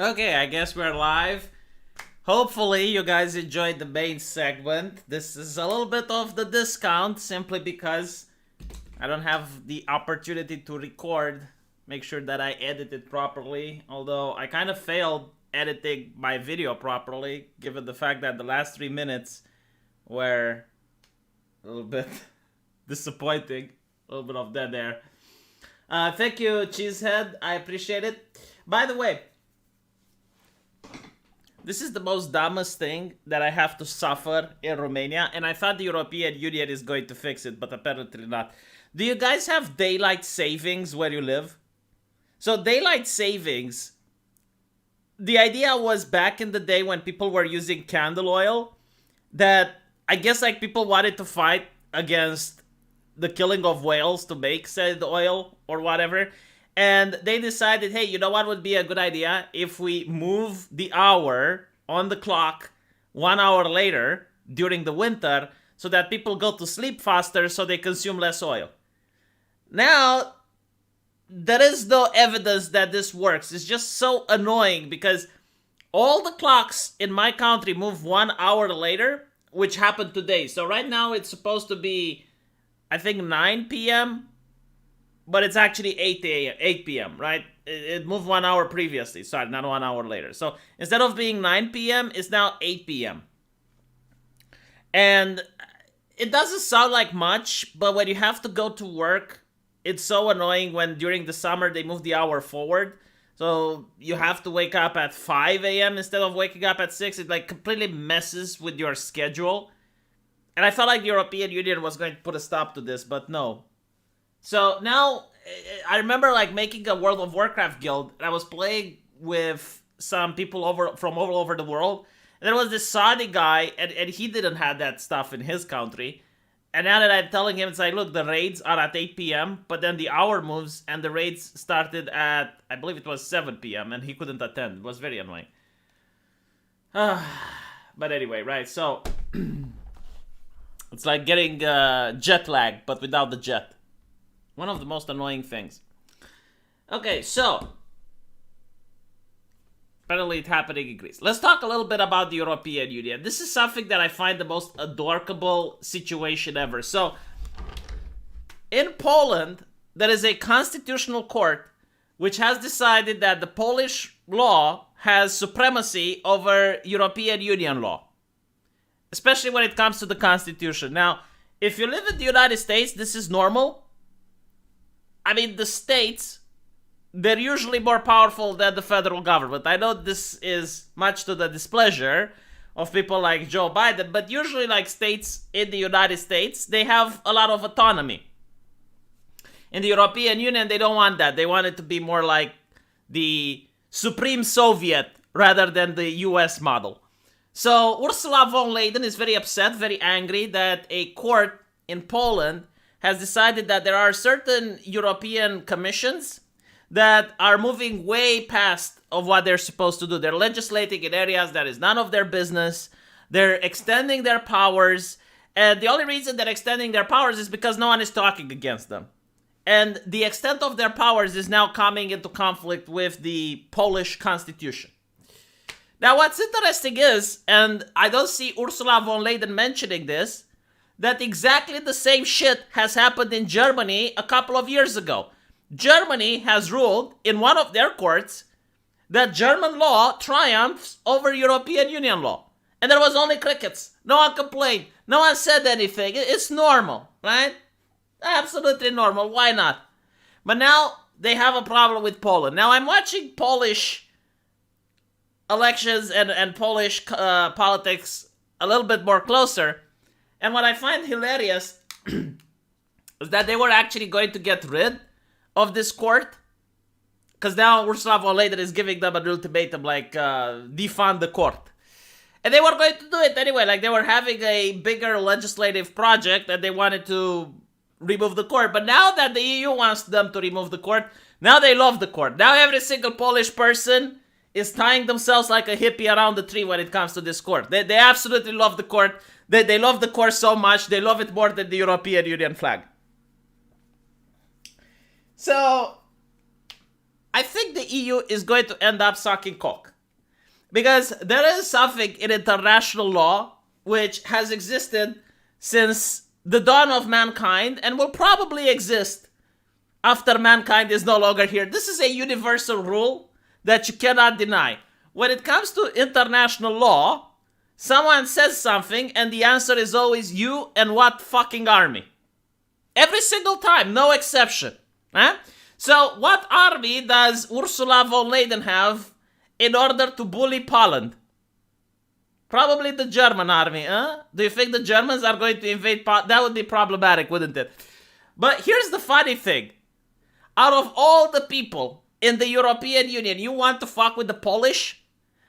Okay, I guess we're live. Hopefully you guys enjoyed the main segment. This is a little bit of the discount simply because I don't have the opportunity to record. Make sure that I edit it properly. Although I kind of failed editing my video properly, given the fact that the last 3 minutes were a little bit disappointing. A little bit of dead air. Thank you, Cheesehead. I appreciate it. By the way, this is the most dumbest thing that I have to suffer in Romania, and I thought the European Union is going to fix it, but apparently not. Do you guys have daylight savings where you live? So daylight savings, the idea was back in the day when people were using candle oil, that I guess like people wanted to fight against the killing of whales to make said oil or whatever. And they decided, hey, you know what would be a good idea if we move the hour on the clock 1 hour later during the winter so that people go to sleep faster so they consume less oil. Now, there is no evidence that this works. It's just so annoying because all the clocks in my country move 1 hour later, which happened today. So right now it's supposed to be, I think, 9 p.m., but it's actually 8 p.m., right? It moved 1 hour previously. Sorry, not 1 hour later. So instead of being 9 p.m., it's now 8 p.m. And it doesn't sound like much, but when you have to go to work, it's so annoying when during the summer they move the hour forward. So you have to wake up at 5 a.m. instead of waking up at 6. It like completely messes with your schedule. And I felt like the European Union was going to put a stop to this, but no. So now, I remember like making a World of Warcraft guild, and I was playing with some people from all over the world, and there was this Saudi guy, and he didn't have that stuff in his country, and now that I'm telling him, it's like, look, the raids are at 8 p.m., but then the hour moves, and the raids started at, I believe it was 7 p.m., and he couldn't attend. It was very annoying. But anyway, right, so, it's like getting jet lag, but without the jet. One of the most annoying things. Okay, so apparently it's happening in Greece. Let's talk a little bit about the European Union. This is something that I find the most adorable situation ever. So, in Poland, there is a constitutional court which has decided that the Polish law has supremacy over European Union law, especially when it comes to the Constitution. Now, if you live in the United States, this is normal. I mean, the states, they're usually more powerful than the federal government. I know this is much to the displeasure of people like Joe Biden, but usually like states in the United States, they have a lot of autonomy. In the European Union, they don't want that. They want it to be more like the Supreme Soviet rather than the US model. So Ursula von Leyen is very upset, very angry that a court in Poland has decided that there are certain European commissions that are moving way past of what they're supposed to do. They're legislating in areas that is none of their business. They're extending their powers. And the only reason they're extending their powers is because no one is talking against them. And the extent of their powers is now coming into conflict with the Polish constitution. Now, what's interesting is, and I don't see Ursula von Leyen mentioning this, that exactly the same shit has happened in Germany a couple of years ago. Germany has ruled in one of their courts that German law triumphs over European Union law. And there was only crickets. No one complained. No one said anything. It's normal, right? Absolutely normal. Why not? But now they have a problem with Poland. Now I'm watching Polish elections and Polish politics a little bit more closer. And what I find hilarious is that they were actually going to get rid of this court. Because now Ursula von Leyen is giving them an ultimatum, like, defund the court. And they were going to do it anyway. Like, they were having a bigger legislative project and they wanted to remove the court. But now that the EU wants them to remove the court, now they love the court. Now every single Polish person is tying themselves like a hippie around the tree when it comes to this court. They absolutely love the court. They love the court so much, they love it more than the European Union flag. So, I think the EU is going to end up sucking cock. Because there is something in international law which has existed since the dawn of mankind and will probably exist after mankind is no longer here. This is a universal rule that you cannot deny. When it comes to international law, someone says something and the answer is always you and what fucking army. Every single time, no exception. Huh? So what army does Ursula von Leyen have in order to bully Poland? Probably the German army, huh? Do you think the Germans are going to invade Poland? That would be problematic, wouldn't it? But here's the funny thing. Out of all the people in the European Union, you want to fuck with the Polish?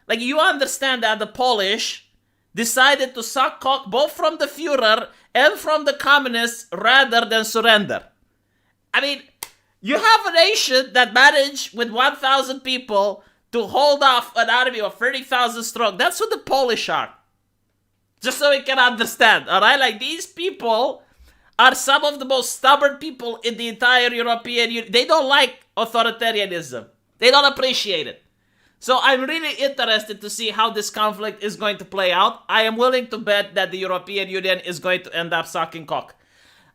Like, you understand that the Polish decided to suck cock both from the Führer and from the communists rather than surrender. I mean, you have a nation that managed with 1,000 people to hold off an army of 30,000 strong. That's who the Polish are. Just so we can understand, alright? Like, these people are some of the most stubborn people in the entire European Union. They don't like authoritarianism. They don't appreciate it. So I'm really interested to see how this conflict is going to play out. I am willing to bet that the European Union is going to end up sucking cock.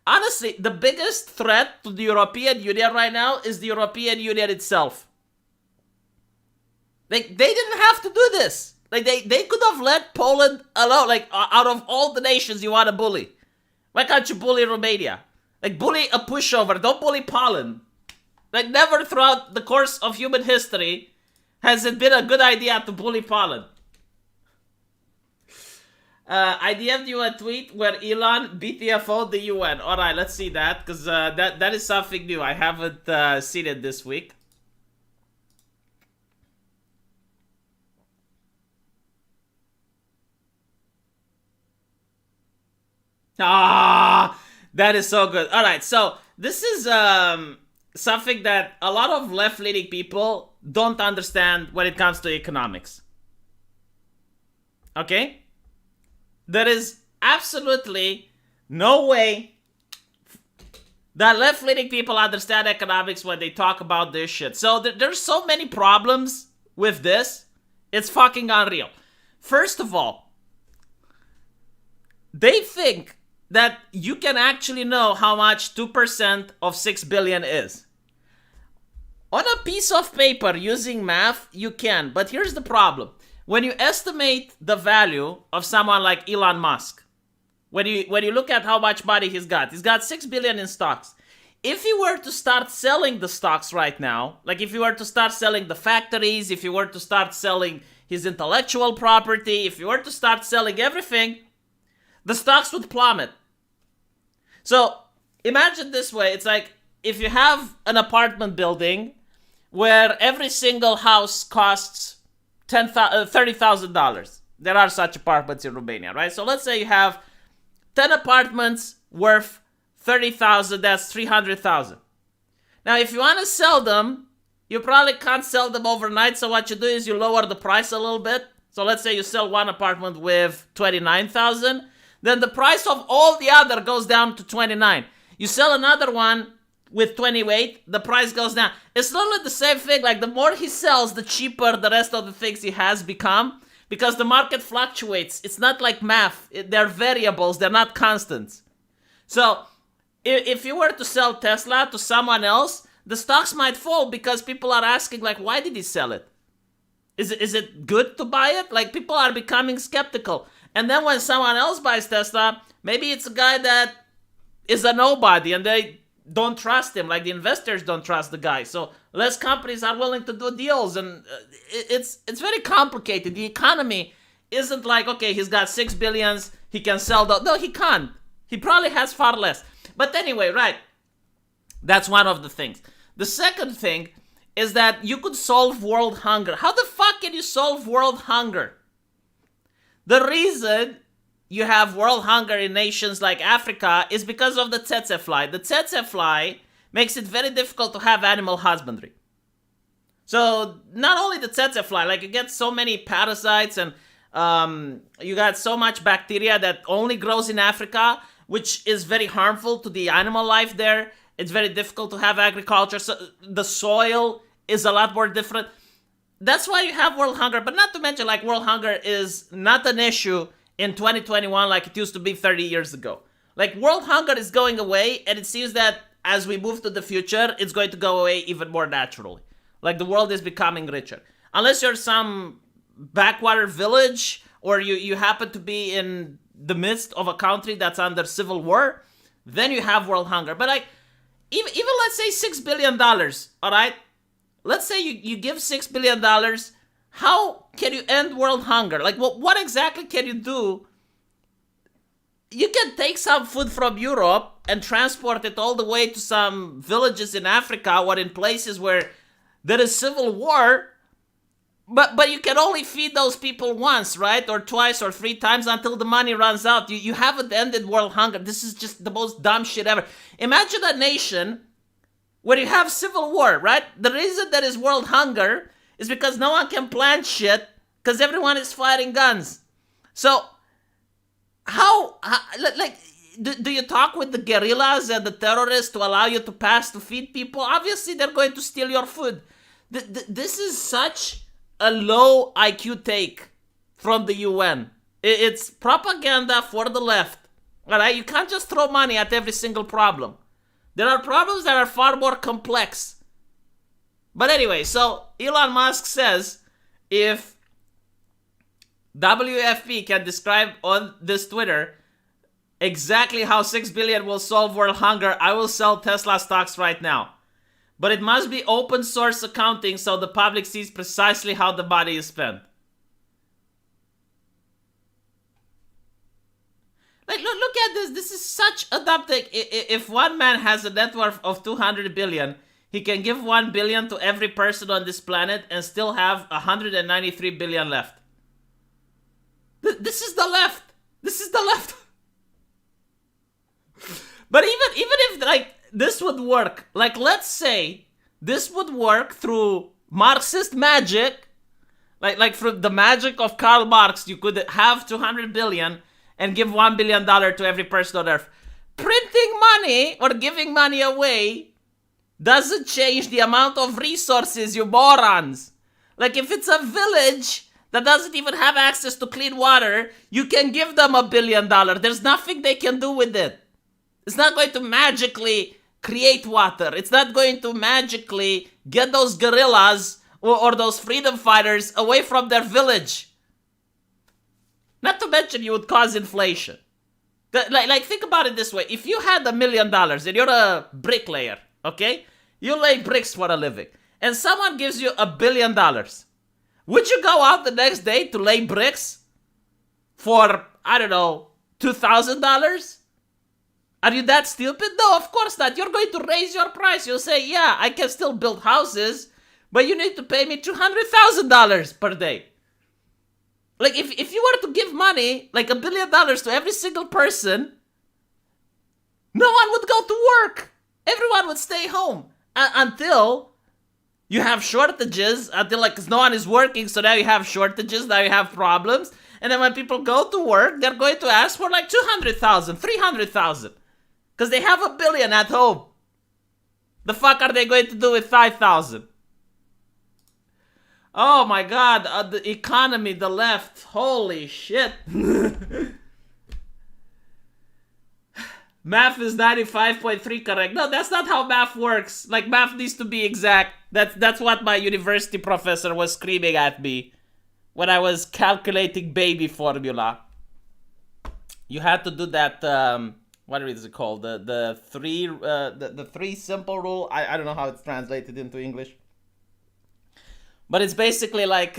Honestly, the biggest threat to the European Union right now is the European Union itself. Like, they didn't have to do this. Like, they could have let Poland alone. Like, out of all the nations you want to bully, why can't you bully Romania? Like, bully a pushover. Don't bully Poland. Like, never throughout the course of human history has it been a good idea to bully Poland. I DM'd you a tweet where Elon BTFO'd the UN. Alright, let's see that, because that is something new. I haven't seen it this week. Ah, that is so good. Alright, so this is something that a lot of left-leaning people don't understand when it comes to economics. Okay? There is absolutely no way that left-leaning people understand economics when they talk about this shit. So there's so many problems with this. It's fucking unreal. First of all, they think that you can actually know how much 2% of 6 billion is. On a piece of paper, using math, you can. But here's the problem. When you estimate the value of someone like Elon Musk, when you look at how much money he's got 6 billion in stocks. If he were to start selling the stocks right now, like if he were to start selling the factories, if he were to start selling his intellectual property, if he were to start selling everything, the stocks would plummet. So imagine this way. It's like if you have an apartment building where every single house costs $30,000. There are such apartments in Romania, right? So let's say you have 10 apartments worth 30,000, that's 300,000. Now, if you want to sell them, you probably can't sell them overnight. So what you do is you lower the price a little bit. So let's say you sell one apartment with 29,000. Then the price of all the other goes down to 29. You sell another one with 28, the price goes down. It's literally the same thing. Like, the more he sells, the cheaper the rest of the things he has become, because the market fluctuates. It's not like math. They're variables. They're not constants. So if you were to sell Tesla to someone else, the stocks might fall because people are asking, like, why did he sell it? Is it good to buy it? Like, people are becoming skeptical. And then when someone else buys Tesla, maybe it's a guy that is a nobody and they don't trust him, like the investors don't trust the guy. So less companies are willing to do deals, and it's very complicated. The economy isn't like, okay, he's got 6 billions, he can sell the... No, he can't. He probably has far less. But anyway, right. That's one of the things. The second thing is that you could solve world hunger. How the fuck can you solve world hunger? The reason you have world hunger in nations like Africa is because of the tsetse fly. The tsetse fly makes it very difficult to have animal husbandry. So not only the tsetse fly, like you get so many parasites and you got so much bacteria that only grows in Africa, which is very harmful to the animal life there. It's very difficult to have agriculture. So the soil is a lot more different. that's why you have world hunger. But not to mention, like, world hunger is not an issue in 2021 like it used to be 30 years ago. Like, world hunger is going away, and it seems that as we move to the future, it's going to go away even more naturally. Like, the world is becoming richer. Unless you're some backwater village, or you happen to be in the midst of a country that's under civil war, then you have world hunger. But, like, even let's say $6 billion, all right? Let's say you give $6 billion. How can you end world hunger? Like, what exactly can you do? You can take some food from Europe and transport it all the way to some villages in Africa or in places where there is civil war, but you can only feed those people once, right? Or twice or three times until the money runs out. You haven't ended world hunger. This is just the most dumb shit ever. Imagine a nation where you have civil war, right? The reason there is world hunger is because no one can plant shit because everyone is firing guns. So, do you talk with the guerrillas and the terrorists to allow you to pass to feed people? Obviously, they're going to steal your food. This is such a low IQ take from the UN. It's propaganda for the left. All right, you can't just throw money at every single problem. There are problems that are far more complex. But anyway, so Elon Musk says if WFP can describe on this Twitter exactly how 6 billion will solve world hunger, I will sell Tesla stocks right now. But it must be open source accounting so the public sees precisely how the money is spent. Like, look at this. This is such a dumb thing. If one man has a net worth of 200 billion, he can give 1 billion to every person on this planet and still have 193 billion left. This is the left. This is the left. But even if, like, this would work, like, let's say this would work through Marxist magic, like through the magic of Karl Marx, you could have 200 billion and give $1 billion to every person on earth. Printing money or giving money away doesn't change the amount of resources, you morons. Like, if it's a village that doesn't even have access to clean water, you can give them $1 billion. There's nothing they can do with it. It's not going to magically create water. It's not going to magically get those guerrillas or those freedom fighters away from their village. Not to mention you would cause inflation. Like, think about it this way. If you had $1 million and you're a bricklayer, okay? You lay bricks for a living. And someone gives you $1 billion. Would you go out the next day to lay bricks for, I don't know, $2,000? Are you that stupid? No, of course not. You're going to raise your price. You'll say, yeah, I can still build houses, but you need to pay me $200,000 per day. Like, if you were to give money, like $1 billion to every single person, no one would go to work. Everyone would stay home until you have shortages, until, like, because no one is working, so now you have shortages, now you have problems. And then when people go to work, they're going to ask for like 200,000, 300,000. Because they have $1 billion at home. The fuck are they going to do with 5,000? Oh my god, the economy, the left, holy shit. Math is 95.3 correct. No, that's not how math works. Like, math needs to be exact. That's what my university professor was screaming at me when I was calculating baby formula. You had to do that, what is it called? The three simple rule. I don't know how it's translated into English. But it's basically like,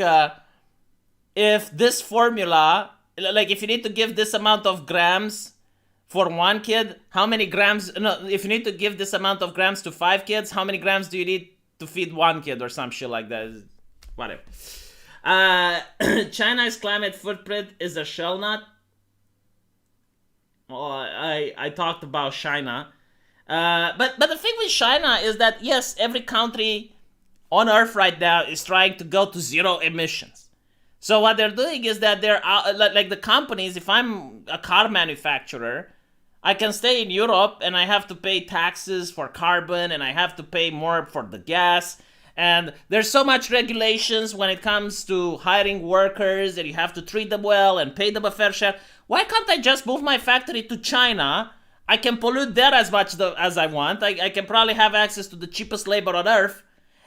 if this formula, like, if you need to give this amount of grams for one kid, how many grams, no, if you need to give this amount of grams to 5 kids, how many grams do you need to feed one kid or some shit like that? Whatever. China's climate footprint is a shell nut. Oh, I talked about China. But the thing with China is that, yes, every country on Earth right now is trying to go to zero emissions. So what they're doing is that they're, like the companies, if I'm a car manufacturer, I can stay in Europe and I have to pay taxes for carbon and I have to pay more for the gas. And there's so much regulations when it comes to hiring workers, that you have to treat them well and pay them a fair share. Why can't I just move my factory to China? I can pollute there as much as I want. I can probably have access to the cheapest labor on earth.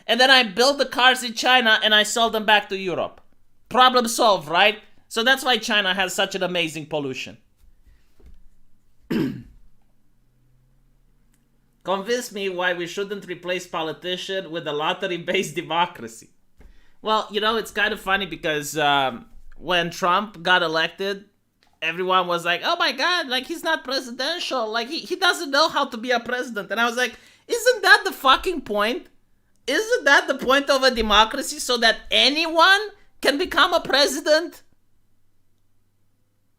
And then I build the cars in China and I sell them back to Europe. Problem solved, right? So that's why China has such an amazing pollution. Convince me why we shouldn't replace politicians with a lottery-based democracy. Well, it's kind of funny because when Trump got elected, everyone was like, oh my God, like he's not presidential. Like he doesn't know how to be a president. And I was like, isn't that the fucking point? Isn't that the point of a democracy, so that anyone can become a president?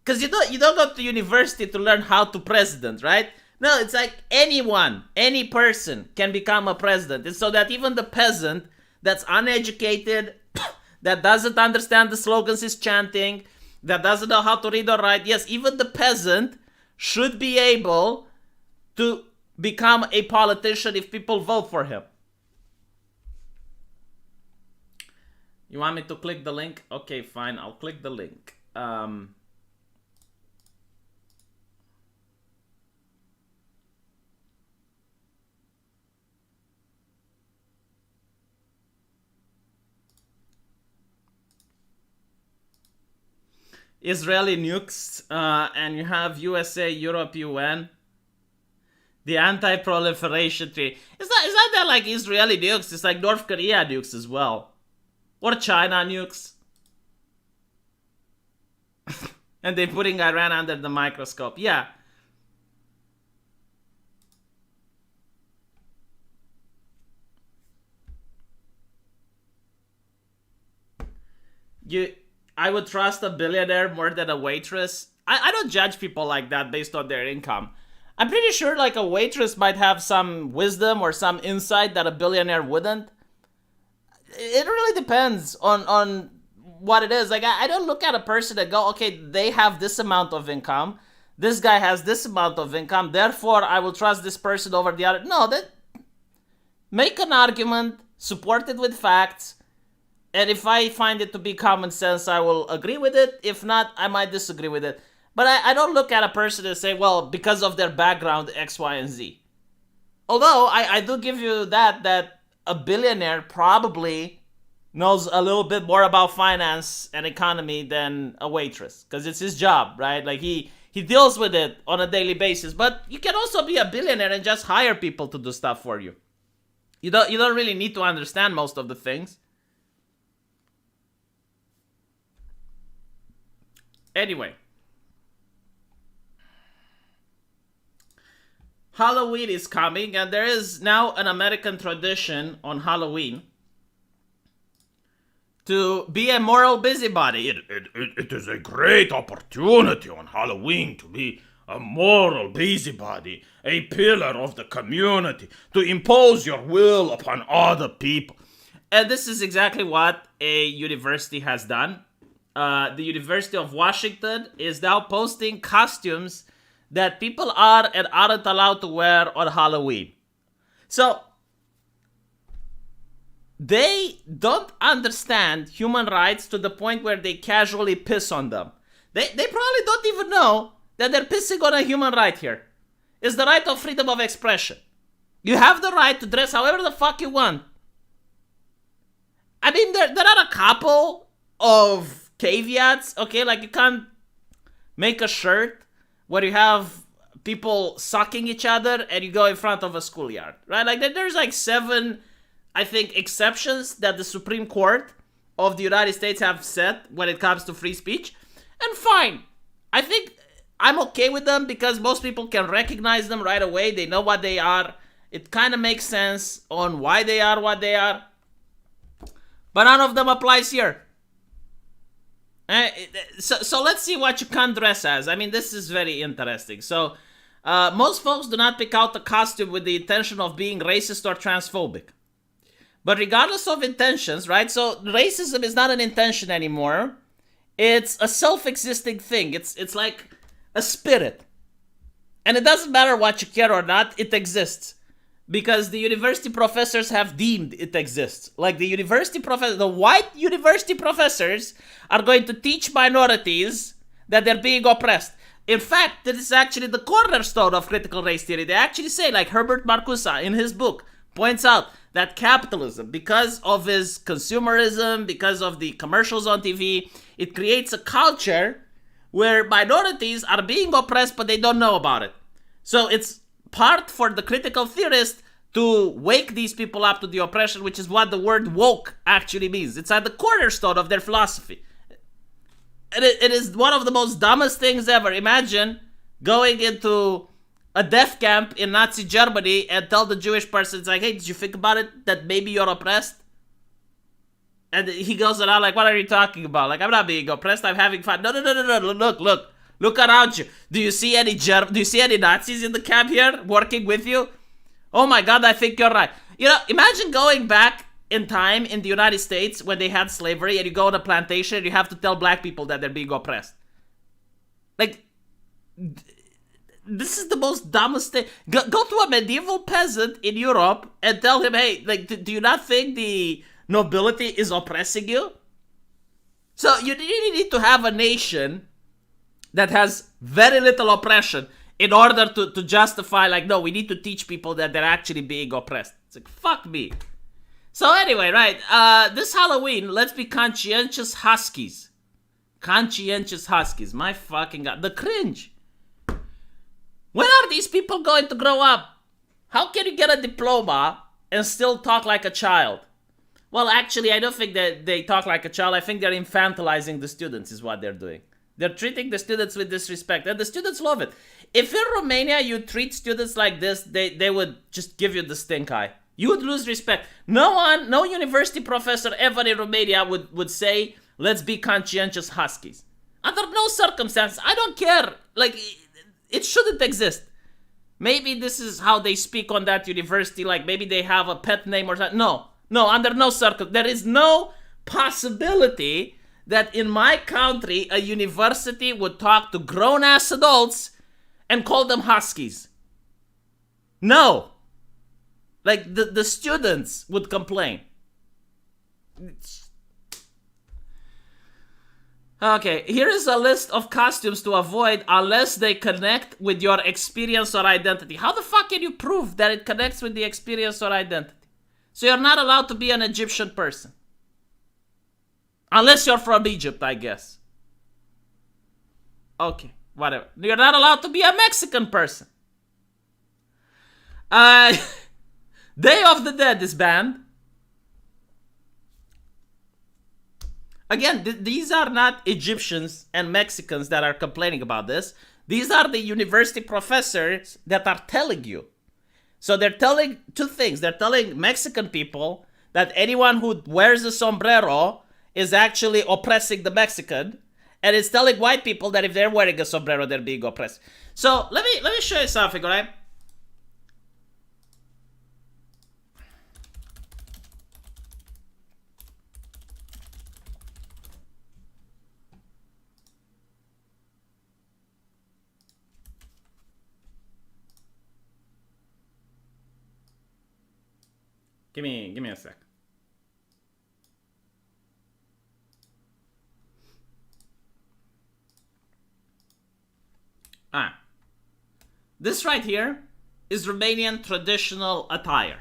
Because you don't go to university to learn how to president, right? No, it's like anyone, any person can become a president. It's so that even the peasant that's uneducated, that doesn't understand the slogans he's chanting, that doesn't know how to read or write, yes, even the peasant should be able to become a politician if people vote for him. You want me to click the link? Okay, fine, I'll click the link. Israeli nukes, and you have USA, Europe, UN. The anti-proliferation treaty. It's not that like Israeli nukes, it's like North Korea nukes as well. Or China nukes. And they're putting Iran under the microscope. Yeah. I would trust a billionaire more than a waitress. I don't judge people like that based on their income. I'm pretty sure like a waitress might have some wisdom or some insight that a billionaire wouldn't. It really depends on what it is. Like I don't look at a person and go, okay, they have this amount of income. This guy has this amount of income. Therefore, I will trust this person over the other. No, make an argument, support it with facts. And if I find it to be common sense, I will agree with it. If not, I might disagree with it. But I don't look at a person and say, well, because of their background, X, Y, and Z. Although, I do give you that a billionaire probably knows a little bit more about finance and economy than a waitress. Because it's his job, right? Like, he deals with it on a daily basis. But you can also be a billionaire and just hire people to do stuff for you. You don't really need to understand most of the things. Anyway, Halloween is coming, and there is now an American tradition on Halloween to be a moral busybody. It is a great opportunity on Halloween to be a moral busybody, a pillar of the community, to impose your will upon other people. And this is exactly what a university has done. The University of Washington is now posting costumes that people are and aren't allowed to wear on Halloween. So, they don't understand human rights to the point where they casually piss on them. They probably don't even know that they're pissing on a human right here. It's the right of freedom of expression. You have the right to dress however the fuck you want. I mean, there are a couple of caveats, okay? Like, you can't make a shirt where you have people sucking each other and you go in front of a schoolyard, right? Like, there's like 7, I think, exceptions that the Supreme Court of the United States have set when it comes to free speech. And fine. I think I'm okay with them because most people can recognize them right away. They know what they are. It kind of makes sense on why they are what they are. But none of them applies here. So let's see what you can dress as. I mean, this is very interesting. So, most folks do not pick out the costume with the intention of being racist or transphobic. But regardless of intentions, right? So, racism is not an intention anymore. It's a self-existing thing. It's like a spirit. And it doesn't matter what you care or not, it exists. because the university professors have deemed it exists. Like the white university professors are going to teach minorities that they're being oppressed. In fact, this is actually the cornerstone of critical race theory. They actually say, like Herbert Marcuse in his book points out, that capitalism, because of his consumerism, because of the commercials on TV, it creates a culture where minorities are being oppressed, but they don't know about it. So it's part for the critical theorist to wake these people up to the oppression, which is what the word woke actually means. It's at the cornerstone of their philosophy. It is one of the most dumbest things ever. Imagine going into a death camp in Nazi Germany and tell the Jewish person, it's like, hey, did you think about it, that maybe you're oppressed? And he goes around like, what are you talking about? Like, I'm not being oppressed, I'm having fun. No, look around you. Do you see any Nazis in the camp here working with you? Oh my God, I think you're right. You know, imagine going back in time in the United States when they had slavery, and you go on a plantation and you have to tell black people that they're being oppressed. Like, this is the most dumbest thing. Go to a medieval peasant in Europe and tell him, hey, like, do you not think the nobility is oppressing you? So you really need to have a nation that has very little oppression in order to justify, like, no, we need to teach people that they're actually being oppressed. It's like, fuck me. So anyway, right, this Halloween, let's be conscientious huskies. Conscientious huskies, my fucking God. The cringe. When are these people going to grow up? How can you get a diploma and still talk like a child? Well, actually, I don't think that they talk like a child. I think they're infantilizing the students is what they're doing. They're treating the students with disrespect, and the students love it. If in Romania you treat students like this, they would just give you the stink eye. You would lose respect. No university professor ever in Romania would say, let's be conscientious huskies. Under no circumstance, I don't care. Like, it shouldn't exist. Maybe this is how they speak on that university, like maybe they have a pet name or something. No, under no circumstance. There is no possibility that in my country, a university would talk to grown-ass adults and call them huskies. No. Like, the students would complain. Okay, here is a list of costumes to avoid unless they connect with your experience or identity. How the fuck can you prove that it connects with the experience or identity? So you're not allowed to be an Egyptian person. Unless you're from Egypt, I guess. Okay, whatever. You're not allowed to be a Mexican person. Day of the Dead is banned. Again, these are not Egyptians and Mexicans that are complaining about this. These are the university professors that are telling you. So they're telling two things. They're telling Mexican people that anyone who wears a sombrero is actually oppressing the Mexican. And it's telling white people that if they're wearing a sombrero, they're being oppressed. So let me show you something, all right? Give me a sec. This right here is Romanian traditional attire.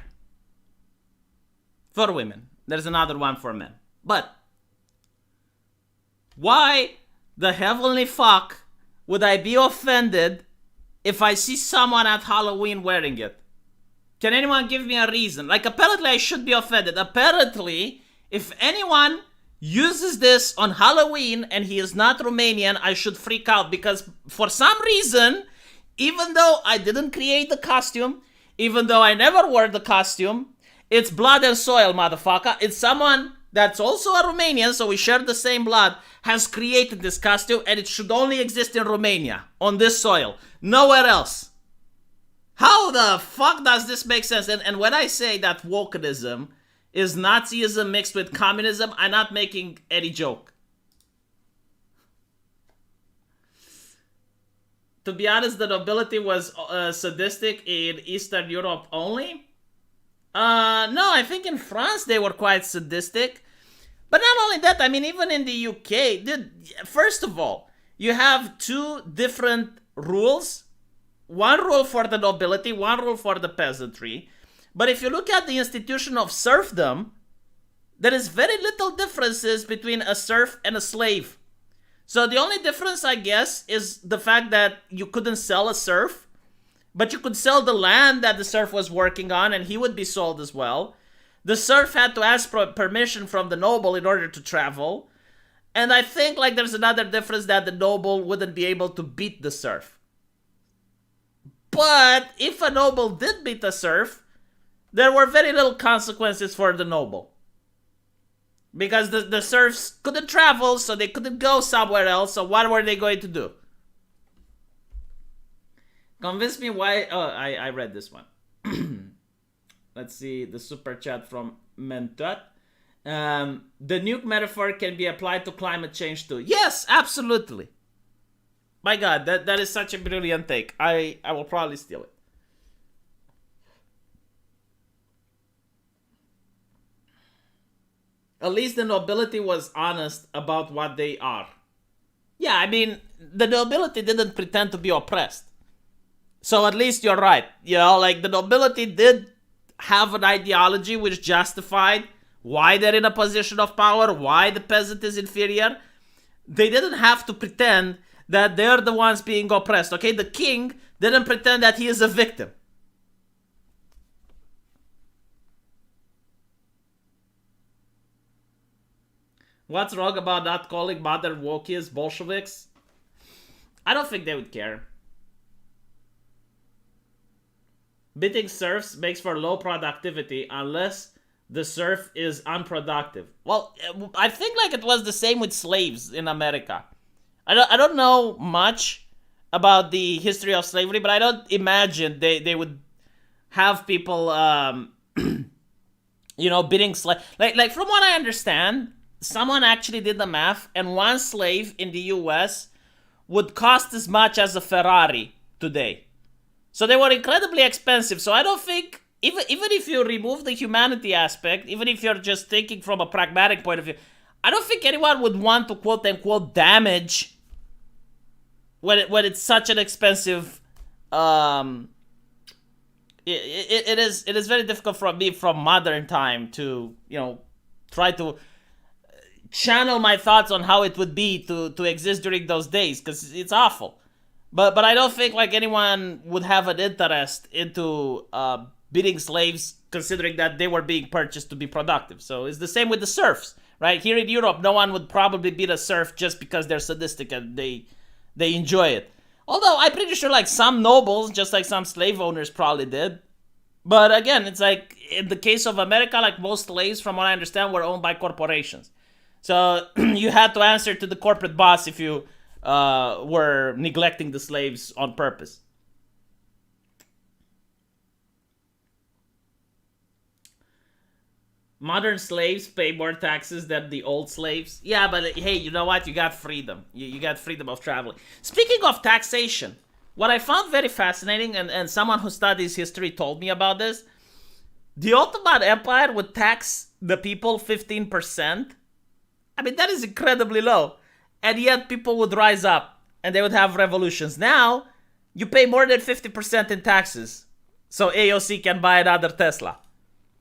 For women. There's another one for men. But why the heavenly fuck would I be offended if I see someone at Halloween wearing it? Can anyone give me a reason? Like, apparently I should be offended. Apparently, if anyone uses this on Halloween and he is not Romanian, I should freak out. Because for some reason, even though I didn't create the costume, even though I never wore the costume, it's blood and soil, motherfucker. It's someone that's also a Romanian, so we share the same blood, has created this costume, and it should only exist in Romania, on this soil, nowhere else. How the fuck does this make sense? And when I say that wokeism is Nazism mixed with communism, I'm not making any joke. To be honest, the nobility was sadistic in Eastern Europe only. No, I think in France they were quite sadistic. But not only that, I mean, even in the UK, dude, first of all, you have two different rules. One rule for the nobility, one rule for the peasantry. But if you look at the institution of serfdom, there is very little differences between a serf and a slave. So the only difference, I guess, is the fact that you couldn't sell a serf, but you could sell the land that the serf was working on, and he would be sold as well. The serf had to ask permission from the noble in order to travel. And I think like there's another difference that the noble wouldn't be able to beat the serf. But if a noble did beat a serf, there were very little consequences for the noble. Because the serfs couldn't travel, so they couldn't go somewhere else, so what were they going to do? Convince me why... Oh, I read this one. Let's see the super chat from Mentot. The nuke metaphor can be applied to climate change too. Yes, absolutely. My God, that is such a brilliant take. I will probably steal it. At least the nobility was honest about what they are. Yeah, I mean, the nobility didn't pretend to be oppressed. So at least you're right. You know, like the nobility did have an ideology which justified why they're in a position of power, why the peasant is inferior. They didn't have to pretend that they're the ones being oppressed, okay? The king didn't pretend that he is a victim. What's wrong about not calling modern wokies Bolsheviks? I don't think they would care. Beating serfs makes for low productivity unless the serf is unproductive. Well, I think like it was the same with slaves in America. I don't know much about the history of slavery, but I don't imagine they would have people beating slaves. Like from what I understand, someone actually did the math, and one slave in the US would cost as much as a Ferrari today. So they were incredibly expensive. So I don't think, even if you remove the humanity aspect, even if you're just thinking from a pragmatic point of view, I don't think anyone would want to quote unquote damage when it's such an expensive. It is very difficult for me from modern time to try to channel my thoughts on how it would be to exist during those days, because it's awful. But I don't think like anyone would have an interest into beating slaves, considering that they were being purchased to be productive. So it's the same with the serfs, right? Here in Europe, no one would probably beat a serf just because they're sadistic and they enjoy it. Although I'm pretty sure like some nobles, just like some slave owners probably did. But again, it's like in the case of America, like most slaves, from what I understand, were owned by corporations. So you had to answer to the corporate boss if you were neglecting the slaves on purpose. Modern slaves pay more taxes than the old slaves. Yeah, but hey, you know what? You got freedom. You got freedom of traveling. Speaking of taxation, what I found very fascinating, and someone who studies history told me about this, the Ottoman Empire would tax the people 15%. I mean, that is incredibly low. And yet people would rise up and they would have revolutions. Now, you pay more than 50% in taxes. So AOC can buy another Tesla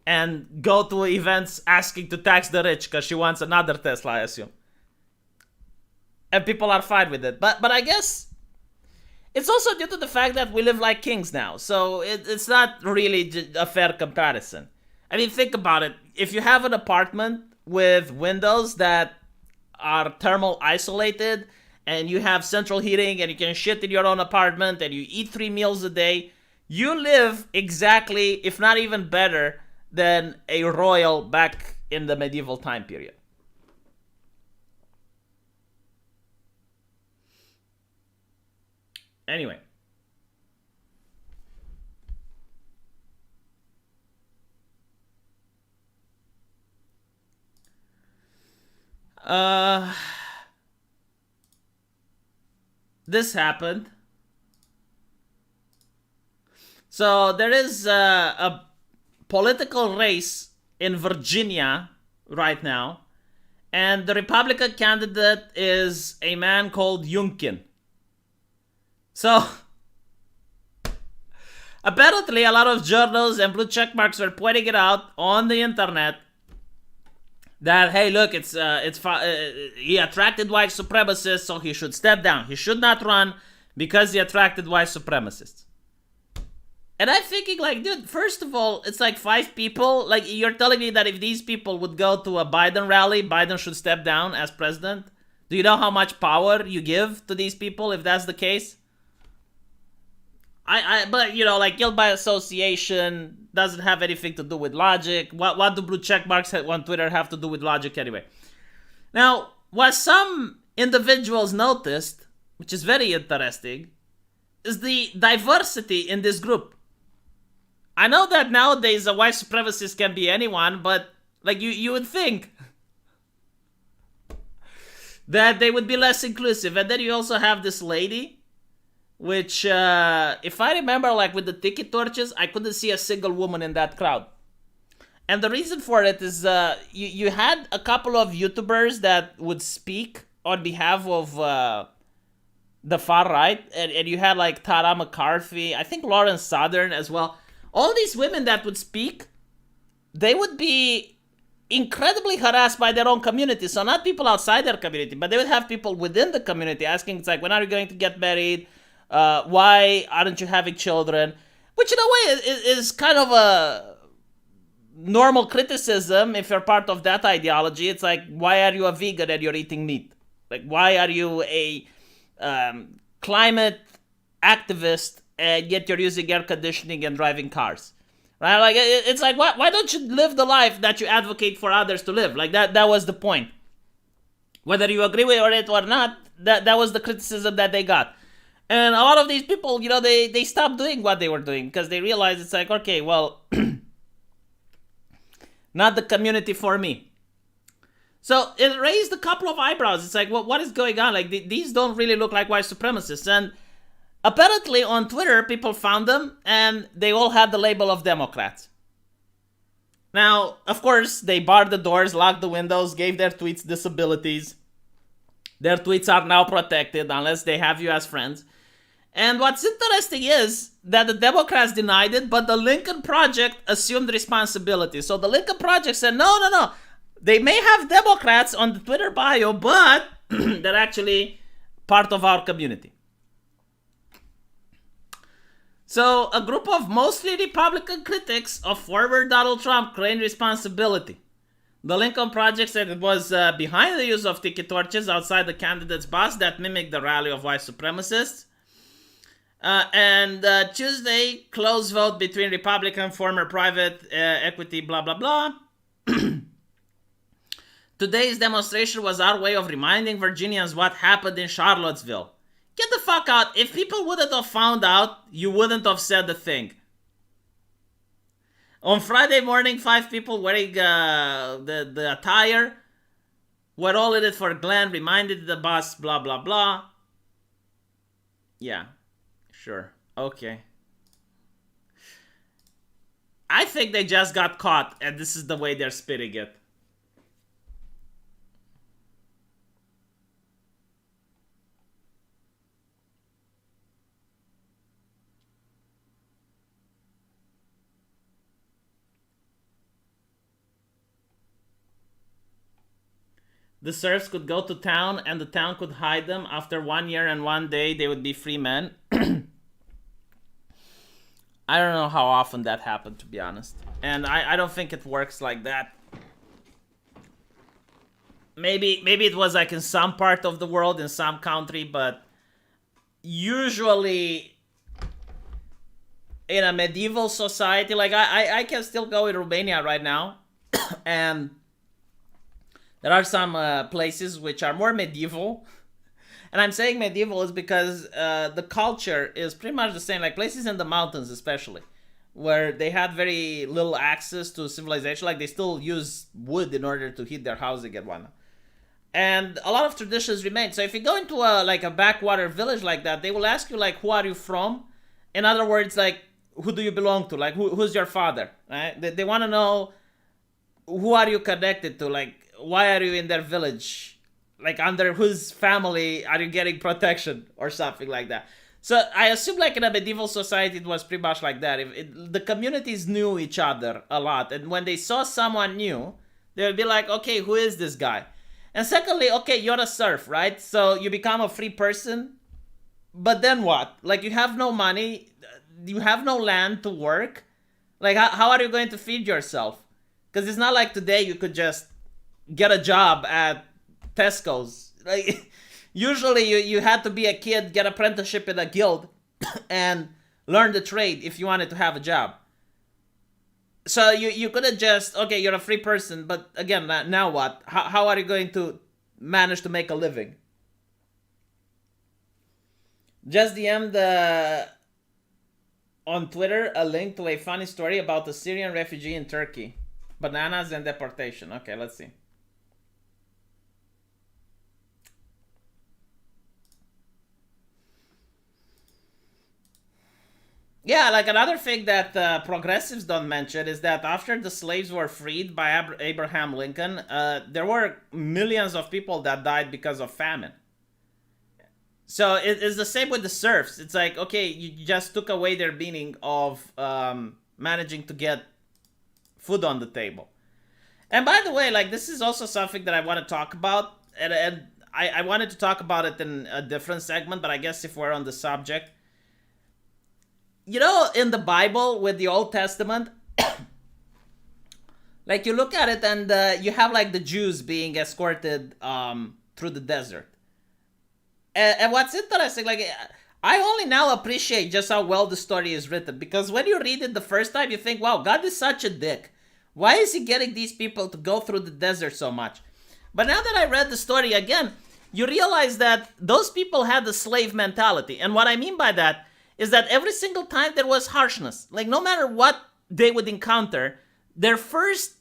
and go to events asking to tax the rich because she wants another Tesla, I assume. And people are fine with it. But I guess it's also due to the fact that we live like kings now. So it's not really a fair comparison. I mean, think about it. If you have an apartment with windows that are thermal isolated, and you have central heating, and you can shit in your own apartment, and you eat 3 meals a day, you live exactly, if not even better, than a royal back in the medieval time period. Anyway. This happened. So there is a political race in Virginia right now, and the Republican candidate is a man called Youngkin. So, apparently, a lot of journals and blue check marks were pointing it out on the internet that, hey, look, he attracted white supremacists, so he should step down. He should not run because he attracted white supremacists. And I'm thinking, like, dude, first of all, it's like 5 people. Like, you're telling me that if these people would go to a Biden rally, Biden should step down as president? Do you know how much power you give to these people if that's the case? But, you know, like, guilt by association doesn't have anything to do with logic. What do blue check marks on Twitter have to do with logic anyway? Now, what some individuals noticed, which is very interesting, is the diversity in this group. I know that nowadays a white supremacist can be anyone, but like you would think that they would be less inclusive. And then you also have this lady, which if I remember, like with the tiki torches, I couldn't see a single woman in that crowd. And the reason for it is you had a couple of YouTubers that would speak on behalf of the far right, and you had like Tara McCarthy, I think Lauren Southern as well. All these women that would speak, they would be incredibly harassed by their own community. So not people outside their community, but they would have people within the community asking, it's like, when are you going to get married? Why aren't you having children? Which in a way is kind of a normal criticism if you're part of that ideology. It's like, why are you a vegan and you're eating meat? Like, why are you a climate activist and yet you're using air conditioning and driving cars, right? Like, it's like, why don't you live the life that you advocate for others to live? Like, that was the point. Whether you agree with it or not, that was the criticism that they got. And a lot of these people, you know, they stopped doing what they were doing because they realized it's like, okay, well, not the community for me. So it raised a couple of eyebrows. It's like, well, what is going on? Like, these don't really look like white supremacists. And apparently on Twitter, people found them and they all had the label of Democrats. Now, of course, they barred the doors, locked the windows, gave their tweets disabilities. Their tweets are now protected unless they have you as friends. And what's interesting is that the Democrats denied it, but the Lincoln Project assumed responsibility. So the Lincoln Project said, no. They may have Democrats on the Twitter bio, but they're actually part of our community. So a group of mostly Republican critics of former Donald Trump claimed responsibility. The Lincoln Project said it was behind the use of tiki torches outside the candidate's bus that mimicked the rally of white supremacists. And Tuesday, close vote between Republican, former private equity, blah, blah, blah. Today's demonstration was our way of reminding Virginians what happened in Charlottesville. Get the fuck out. If people wouldn't have found out, you wouldn't have said a thing. On Friday morning, 5 people wearing the attire were all in it for Glenn, reminded the bus, blah, blah, blah. Yeah, sure. Okay. I think they just got caught, and this is the way they're spitting it. The serfs could go to town and the town could hide them. After 1 year and 1 day, they would be free men. I don't know how often that happened, to be honest. And I don't think it works like that. Maybe it was like in some part of the world, in some country, but usually in a medieval society, like I can still go in Romania right now. And there are some places which are more medieval. And I'm saying medieval is because the culture is pretty much the same. Like places in the mountains especially, where they had very little access to civilization. Like they still use wood in order to heat their housing and whatnot. And a lot of traditions remain. So if you go into a backwater village like that, they will ask you like, who are you from? In other words, like, who do you belong to? Like, who's your father? Right? They want to know who are you connected to? Like, why are you in their village? Like, under whose family are you getting protection or something like that? So I assume, like in a medieval society, it was pretty much like that. The communities knew each other a lot, and when they saw someone new, they would be like, okay, who is this guy? And secondly, okay, you're a serf, right? So you become a free person, but then what? Like, you have no money, you have no land to work. Like, how are you going to feed yourself? Because it's not like today you could just get a job at Tesco's. Like, usually you had to be a kid, get apprenticeship in a guild, and learn the trade if you wanted to have a job. So you couldn't just, okay, you're a free person, but again, now what? How are you going to manage to make a living? Just DM'd on Twitter a link to a funny story about a Syrian refugee in Turkey. Bananas and deportation. Okay, let's see. Yeah, like another thing that progressives don't mention is that after the slaves were freed by Abraham Lincoln, there were millions of people that died because of famine. So it's the same with the serfs. It's like, okay, you just took away their meaning of managing to get food on the table. And by the way, like, this is also something that I want to talk about, and I wanted to talk about it in a different segment, but I guess if we're on the subject, you know, in the Bible with the Old Testament, like, you look at it and you have like the Jews being escorted through the desert. And what's interesting, like, I only now appreciate just how well the story is written, because when you read it the first time, you think, wow, God is such a dick. Why is he getting these people to go through the desert so much? But now that I read the story again, you realize that those people had the slave mentality. And what I mean by that is that every single time there was harshness. Like, no matter what they would encounter, their first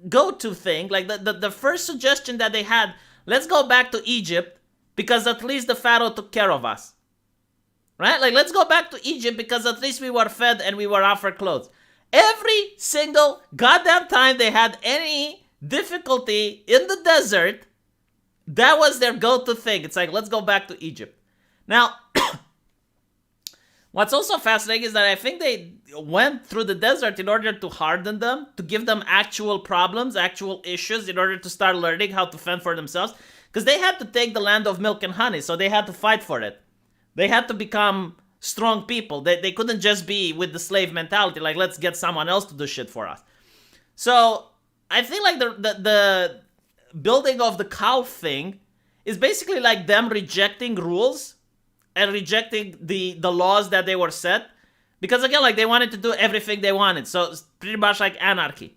go-to thing, like the first suggestion that they had, let's go back to Egypt, because at least the Pharaoh took care of us. Right? Like, let's go back to Egypt because at least we were fed and we were offered clothes. Every single goddamn time they had any difficulty in the desert, that was their go-to thing. It's like, let's go back to Egypt. Now, what's also fascinating is that I think they went through the desert in order to harden them, to give them actual problems, actual issues, in order to start learning how to fend for themselves. Because they had to take the land of milk and honey, so they had to fight for it. They had to become strong people. They couldn't just be with the slave mentality, like, let's get someone else to do shit for us. So I think like the building of the cow thing is basically like them rejecting rules and rejecting the laws that they were set. Because again, like, they wanted to do everything they wanted. So it's pretty much like anarchy.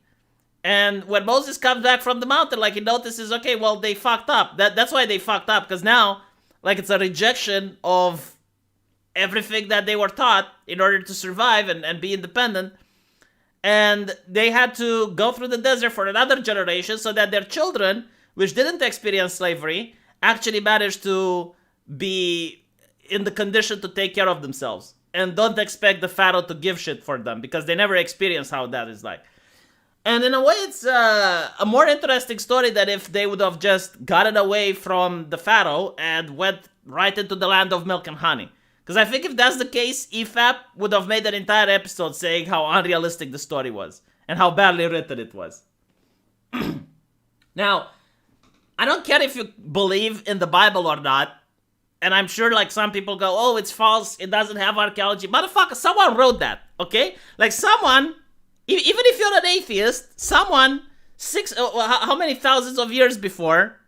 And when Moses comes back from the mountain, like, he notices, okay, well, they fucked up. That's why they fucked up, because now, like, it's a rejection of everything that they were taught in order to survive and be independent. And they had to go through the desert for another generation so that their children, which didn't experience slavery, actually managed to be in the condition to take care of themselves. And don't expect the Pharaoh to give shit for them, because they never experienced how that is like. And in a way, it's a more interesting story than if they would have just gotten away from the Pharaoh and went right into the land of milk and honey. Because I think if that's the case, EFAP would have made an entire episode saying how unrealistic the story was and how badly written it was. Now, I don't care if you believe in the Bible or not. And I'm sure, like, some people go, oh, it's false, it doesn't have archaeology. Motherfucker, someone wrote that, okay? Like, someone, even if you're an atheist, someone, how many thousands of years before,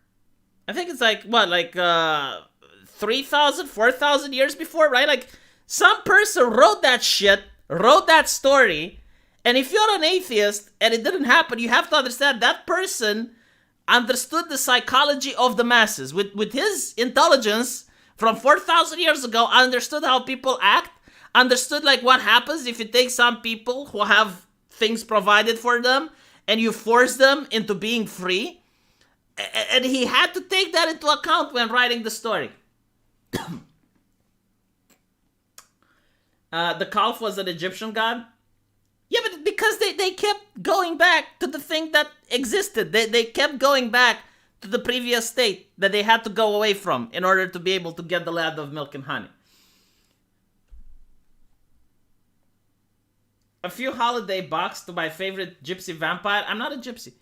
I think it's like, what, like, 3,000, 4,000 years before, right? Like, some person wrote that shit, wrote that story, and if you're an atheist and it didn't happen, you have to understand that person understood the psychology of the masses. With his intelligence from 4,000 years ago, understood how people act, understood, like, what happens if you take some people who have things provided for them and you force them into being free. And he had to take that into account when writing the story. The calf was an Egyptian god. Yeah, but because they kept going back to the thing that existed. They kept going back to the previous state that they had to go away from in order to be able to get the land of milk and honey. A few holiday bucks to my favorite gypsy vampire. I'm not a gypsy.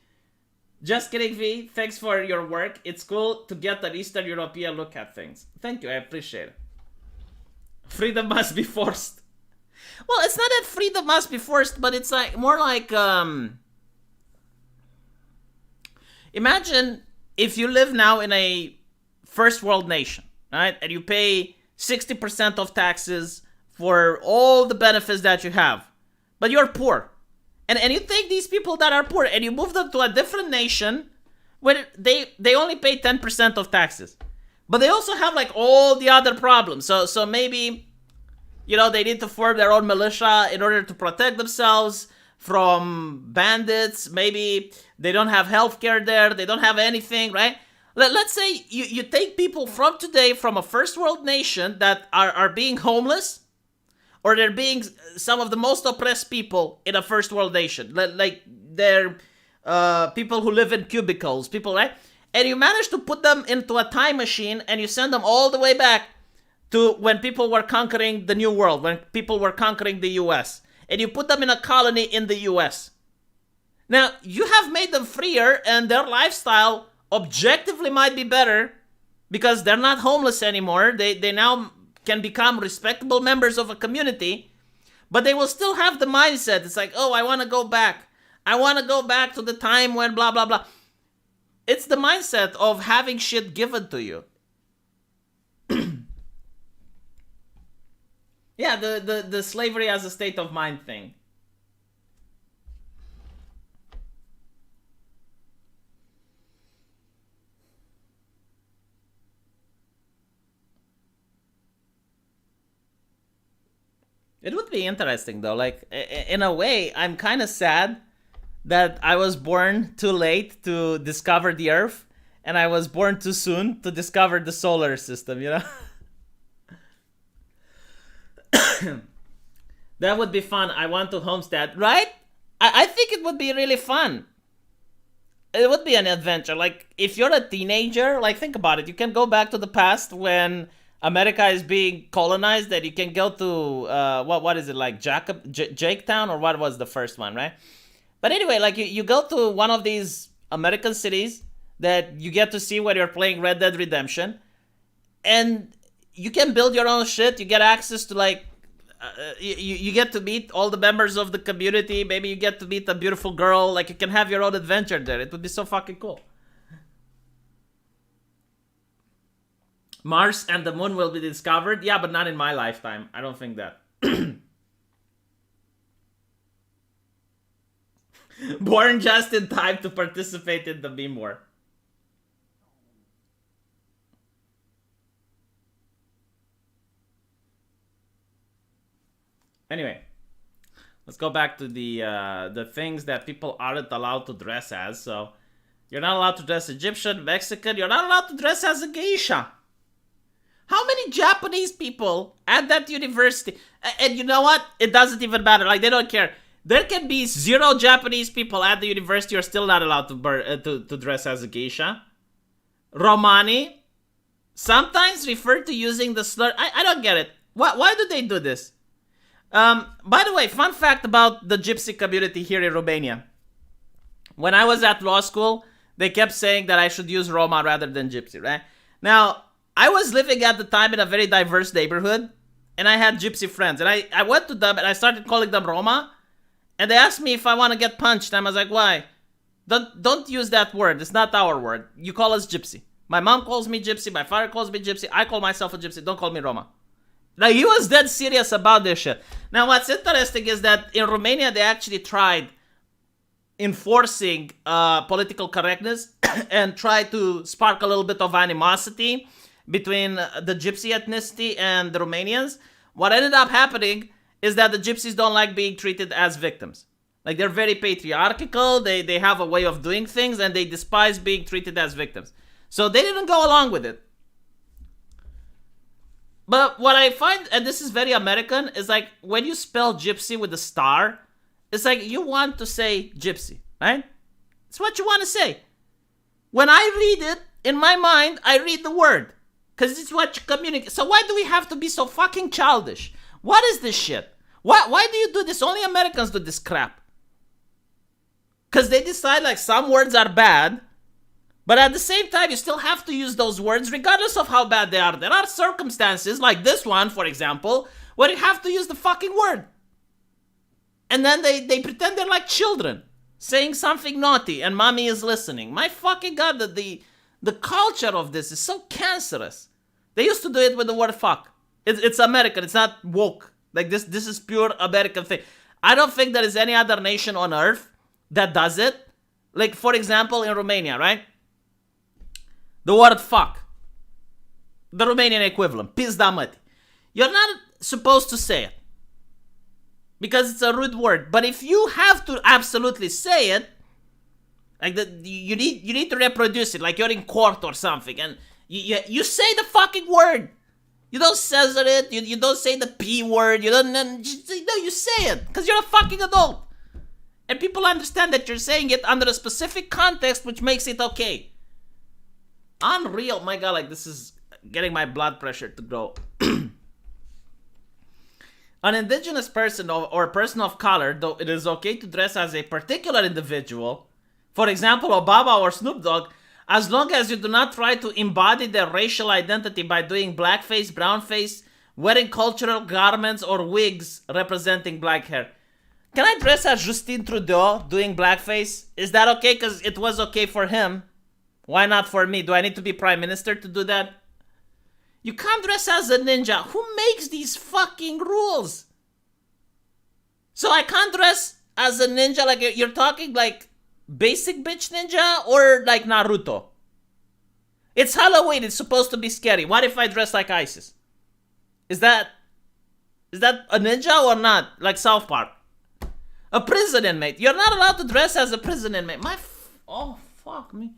Just kidding, V. Thanks for your work. It's cool to get an Eastern European look at things. Thank you, I appreciate it. Freedom must be forced. Well, it's not that freedom must be forced, but it's like more like imagine if you live now in a first world nation, right? And you pay 60% of taxes for all the benefits that you have. But you're poor. And you take these people that are poor and you move them to a different nation where they only pay 10% of taxes. But they also have like all the other problems. So maybe, you know, they need to form their own militia in order to protect themselves from bandits. Maybe they don't have healthcare there. They don't have anything, right? Let's say you take people from today from a first world nation that are being homeless, or they're being some of the most oppressed people in a first world nation. Like they're people who live in cubicles, people, right? And you manage to put them into a time machine and you send them all the way back to when people were conquering the New World, when people were conquering the US. And you put them in a colony in the US. Now, you have made them freer and their lifestyle objectively might be better because they're not homeless anymore. They now can become respectable members of a community, but they will still have the mindset. It's like, oh, I want to go back. I want to go back to the time when blah, blah, blah. It's the mindset of having shit given to you. Yeah, the slavery as a state of mind thing. It would be interesting though. Like, in a way, I'm kind of sad that I was born too late to discover the Earth, and I was born too soon to discover the solar system, you know? That would be fun. I want to homestead, right? I think it would be really fun. It would be an adventure. Like, if you're a teenager, like, think about it. You can go back to the past when America is being colonized, that you can go to, what is it, like Jaketown, or what was the first one, right? But anyway, like, you go to one of these American cities that you get to see when you're playing Red Dead Redemption, and you can build your own shit. You get access to, like, you get to meet all the members of the community. Maybe you get to meet a beautiful girl. Like, you can have your own adventure there. It would be so fucking cool. Mars and the moon will be discovered. Yeah, but not in my lifetime. I don't think that. Born just in time to participate in the meme war. Anyway, let's go back to the things that people aren't allowed to dress as. So, you're not allowed to dress Egyptian, Mexican. You're not allowed to dress as a geisha. How many Japanese people at that university? And you know what? It doesn't even matter. Like, they don't care. There can be 0 Japanese people at the university. You're still not allowed to dress as a geisha. Romani, sometimes referred to using the slur. I don't get it. Why do they do this? By the way, fun fact about the gypsy community here in Romania. When I was at law school, they kept saying that I should use Roma rather than gypsy, right? Now, I was living at the time in a very diverse neighborhood, and I had gypsy friends, and I went to them and I started calling them Roma, and they asked me if I want to get punched, and I was like, why? Don't use that word. It's not our word. You call us gypsy. My mom calls me gypsy, my father calls me gypsy, I call myself a gypsy. Don't call me Roma. Now, he was dead serious about this shit. Now, what's interesting is that in Romania, they actually tried enforcing political correctness and tried to spark a little bit of animosity between the gypsy ethnicity and the Romanians. What ended up happening is that the gypsies don't like being treated as victims. Like, they're very patriarchal, they have a way of doing things, and they despise being treated as victims. So they didn't go along with it. But what I find, and this is very American, is like when you spell gypsy with a star, it's like you want to say gypsy, right? It's what you want to say. When I read it, in my mind, I read the word. Because it's what you communicate. So why do we have to be so fucking childish? What is this shit? Why do you do this? Only Americans do this crap. Because they decide like some words are bad, but at the same time, you still have to use those words regardless of how bad they are. There are circumstances, like this one, for example, where you have to use the fucking word. And then they pretend they're like children, saying something naughty, and mommy is listening. My fucking God, the culture of this is so cancerous. They used to do it with the word fuck. It's American, it's not woke. Like this is pure American thing. I don't think there is any other nation on earth that does it. Like, for example, in Romania, right? The word fuck. The Romanian equivalent. Pizda mătii. You're not supposed to say it. Because it's a rude word. But if you have to absolutely say it, like you need to reproduce it, like you're in court or something, and you say the fucking word. You don't censor it. You don't say the P word. You say it because you're a fucking adult, and people understand that you're saying it under a specific context, which makes it okay. Unreal, my God! Like this is getting my blood pressure to go. An indigenous person or a person of color, though it is okay to dress as a particular individual, for example, Obama or Snoop Dogg, as long as you do not try to embody their racial identity by doing blackface, brownface, wearing cultural garments or wigs representing black hair. Can I dress as Justin Trudeau doing blackface? Is that okay? Because it was okay for him. Why not for me? Do I need to be prime minister to do that? You can't dress as a ninja. Who makes these fucking rules? So I can't dress as a ninja, like you're talking like basic bitch ninja or like Naruto? It's Halloween, it's supposed to be scary. What if I dress like ISIS? Is that a ninja or not? Like South Park. A prison inmate. You're not allowed to dress as a prison inmate. Oh, fuck me.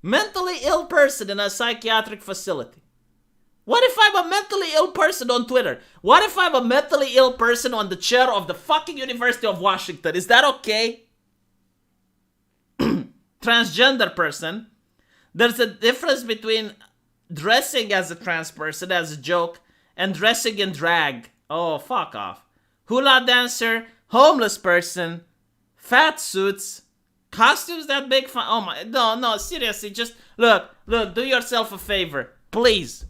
Mentally ill person in a psychiatric facility. What if I'm a mentally ill person on Twitter? What if I'm a mentally ill person on the chair of the fucking University of Washington? Is that okay? Transgender person. There's a difference between dressing as a trans person as a joke and dressing in drag. Oh, fuck off. Hula dancer, homeless person, fat suits, costumes that make fun. Oh my, no, seriously, just look, do yourself a favor, please.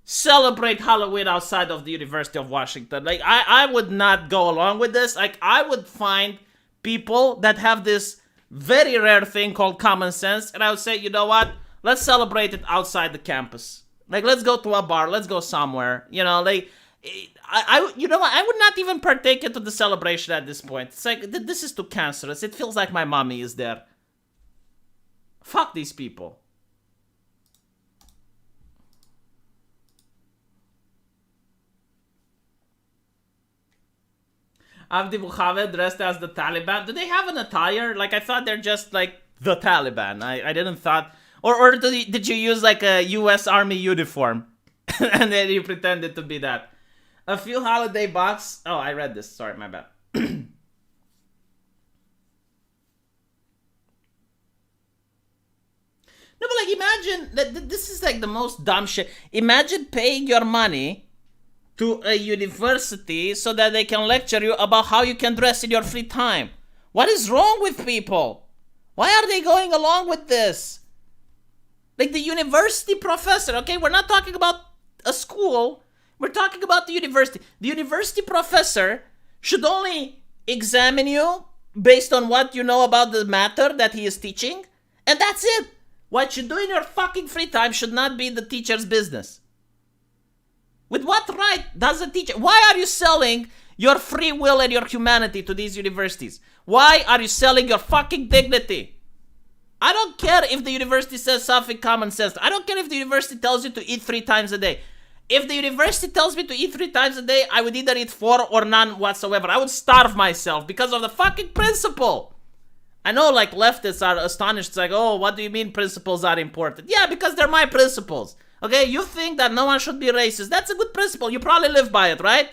Celebrate Halloween outside of the University of Washington. Like, I would not go along with this. Like, I would find people that have this very rare thing called common sense, and I would say, you know what? Let's celebrate it outside the campus. Like, let's go to a bar. Let's go somewhere. You know, like, you know what? I would not even partake into the celebration at this point. It's like, this is too cancerous. It feels like my mommy is there. Fuck these people. Avdi Muhammad dressed as the Taliban. Do they have an attire? Like, I thought they're just like the Taliban. I didn't thought. Or did you use like a US Army uniform? And then you pretended to be that. A few holiday box. Oh, I read this. Sorry, my bad. No, but like imagine that this is like the most dumb shit. Imagine paying your money to a university so that they can lecture you about how you can dress in your free time. What is wrong with people? Why are they going along with this? Like the university professor, okay? We're not talking about a school. We're talking about the university. The university professor should only examine you based on what you know about the matter that he is teaching. And that's it. What you do in your fucking free time should not be the teacher's business. With what right does a teacher... Why are you selling your free will and your humanity to these universities? Why are you selling your fucking dignity? I don't care if the university says something common sense. I don't care if the university tells you to eat 3 times a day. If the university tells me to eat 3 times a day, I would either eat 4 or none whatsoever. I would starve myself because of the fucking principle. I know like leftists are astonished. It's like, oh, what do you mean principles are important? Yeah, because they're my principles. Okay, you think that no one should be racist. That's a good principle. You probably live by it, right?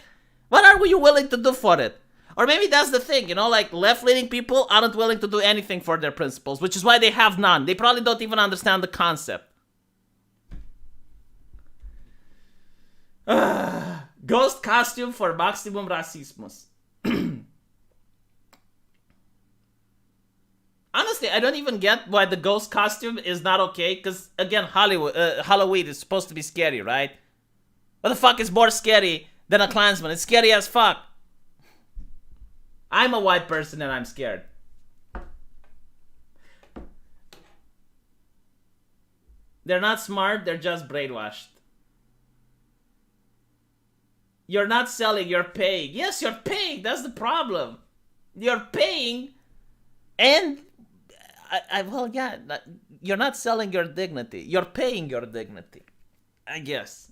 What are you willing to do for it? Or maybe that's the thing, like left-leaning people aren't willing to do anything for their principles, which is why they have none. They probably don't even understand the concept. Ghost costume for maximum racismus. Honestly, I don't even get why the ghost costume is not okay, because, again, Halloween is supposed to be scary, right? What the fuck is more scary than a Klansman? It's scary as fuck. I'm a white person and I'm scared. They're not smart, they're just brainwashed. You're not selling, you're paying. Yes, you're paying, that's the problem. You're paying, and you're not selling your dignity. You're paying your dignity, I guess.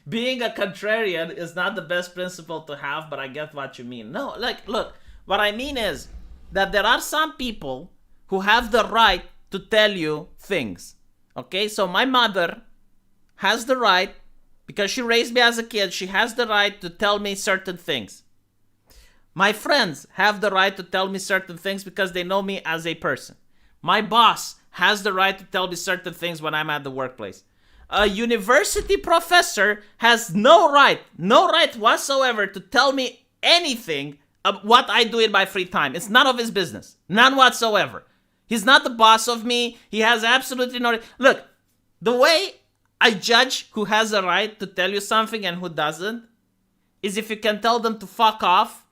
Being a contrarian is not the best principle to have, but I get what you mean. No, look, what I mean is that there are some people who have the right to tell you things. Okay, so my mother has the right, because she raised me as a kid, she has the right to tell me certain things. My friends have the right to tell me certain things because they know me as a person. My boss has the right to tell me certain things when I'm at the workplace. A university professor has no right whatsoever to tell me anything of what I do in my free time. It's none of his business. None whatsoever. He's not the boss of me. He has absolutely no... Look, the way I judge who has a right to tell you something and who doesn't is if you can tell them to fuck off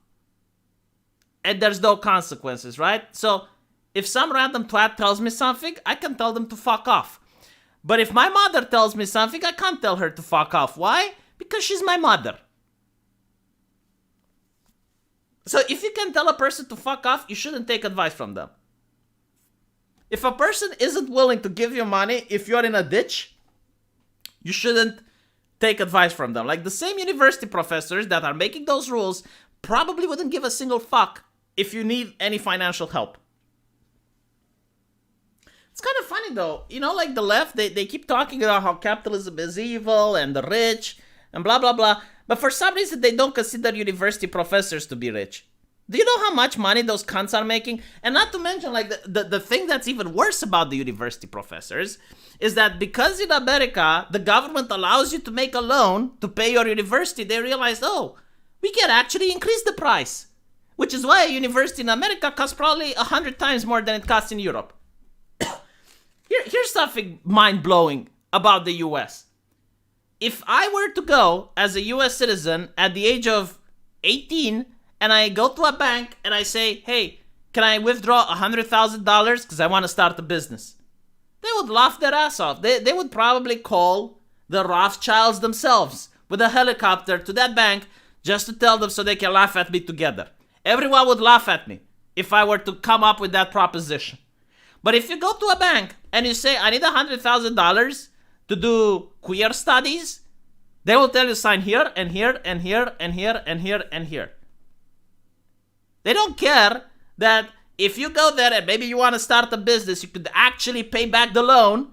and there's no consequences, right? So if some random twat tells me something, I can tell them to fuck off. But if my mother tells me something, I can't tell her to fuck off. Why? Because she's my mother. So if you can tell a person to fuck off, you shouldn't take advice from them. If a person isn't willing to give you money if you're in a ditch, you shouldn't take advice from them. Like the same university professors that are making those rules probably wouldn't give a single fuck if you need any financial help. It's kind of funny though, like the left, they keep talking about how capitalism is evil and the rich and blah, blah, blah. But for some reason, they don't consider university professors to be rich. Do you know how much money those cunts are making? And not to mention, like, the thing that's even worse about the university professors is that because in America, the government allows you to make a loan to pay your university, they realized, we can actually increase the price. Which is why a university in America costs probably 100 times more than it costs in Europe. Here's something mind-blowing about the US. If I were to go as a US citizen at the age of 18 and I go to a bank and I say, hey, can I withdraw $100,000 because I want to start a business? They would laugh their ass off. They would probably call the Rothschilds themselves with a helicopter to that bank just to tell them so they can laugh at me together. Everyone would laugh at me if I were to come up with that proposition. But if you go to a bank and you say, I need $100,000 to do queer studies, they will tell you sign here and here and here and here and here and here. They don't care that if you go there and maybe you want to start a business, you could actually pay back the loan.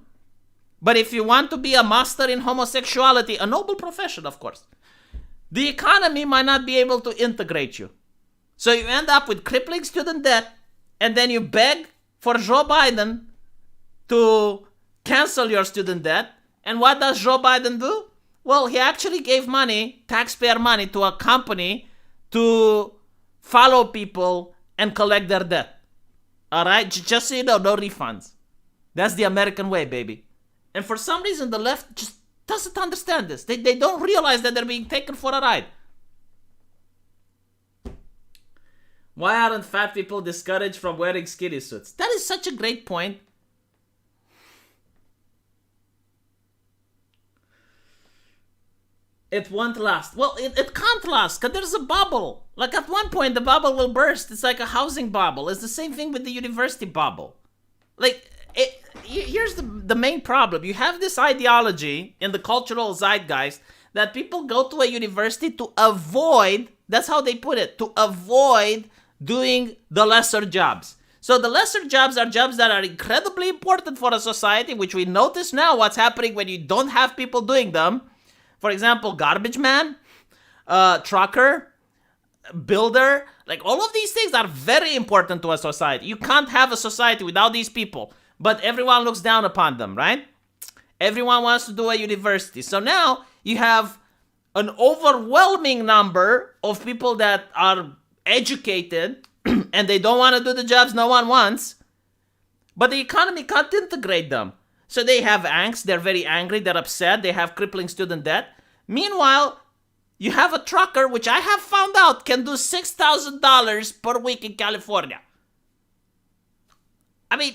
But if you want to be a master in homosexuality, a noble profession, of course, the economy might not be able to integrate you. So you end up with crippling student debt, and then you beg for Joe Biden to cancel your student debt. And what does Joe Biden do? Well, he actually gave money, taxpayer money, to a company to follow people and collect their debt. All right? Just so you know, no refunds. That's the American way, baby. And for some reason, the left just doesn't understand this. They don't realize that they're being taken for a ride. Why aren't fat people discouraged from wearing skinny suits? That is such a great point. It won't last. Well, it can't last because there's a bubble. Like at one point, the bubble will burst. It's like a housing bubble. It's the same thing with the university bubble. Like, here's the main problem. You have this ideology in the cultural zeitgeist that people go to a university to avoid, that's how they put it, to avoid doing the lesser jobs. So the lesser jobs are jobs that are incredibly important for a society, which we notice now what's happening when you don't have people doing them. For example, garbage man, trucker, builder, like all of these things are very important to a society. You can't have a society without these people, but everyone looks down upon them, right? Everyone wants to do a university. So now you have an overwhelming number of people that are educated and they don't want to do the jobs no one wants, but the economy can't integrate them. So they have angst, they're very angry, they're upset, they have crippling student debt. Meanwhile, you have a trucker, which I have found out can do $6,000 per week in California. I mean,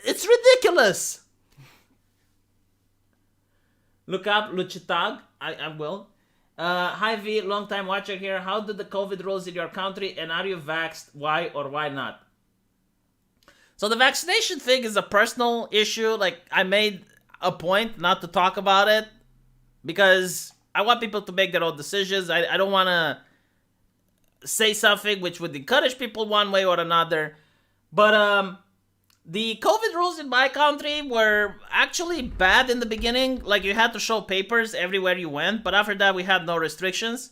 it's ridiculous. Look up Luchitag. I will. Hi V, long time watcher here. How did the COVID rules in your country, and are you vaxxed? Why or why not? So the vaccination thing is a personal issue. Like, I made a point not to talk about it because I want people to make their own decisions. I don't want to say something which would encourage people one way or another. But the COVID rules in my country were actually bad in the beginning. Like, you had to show papers everywhere you went. But after that, we had no restrictions.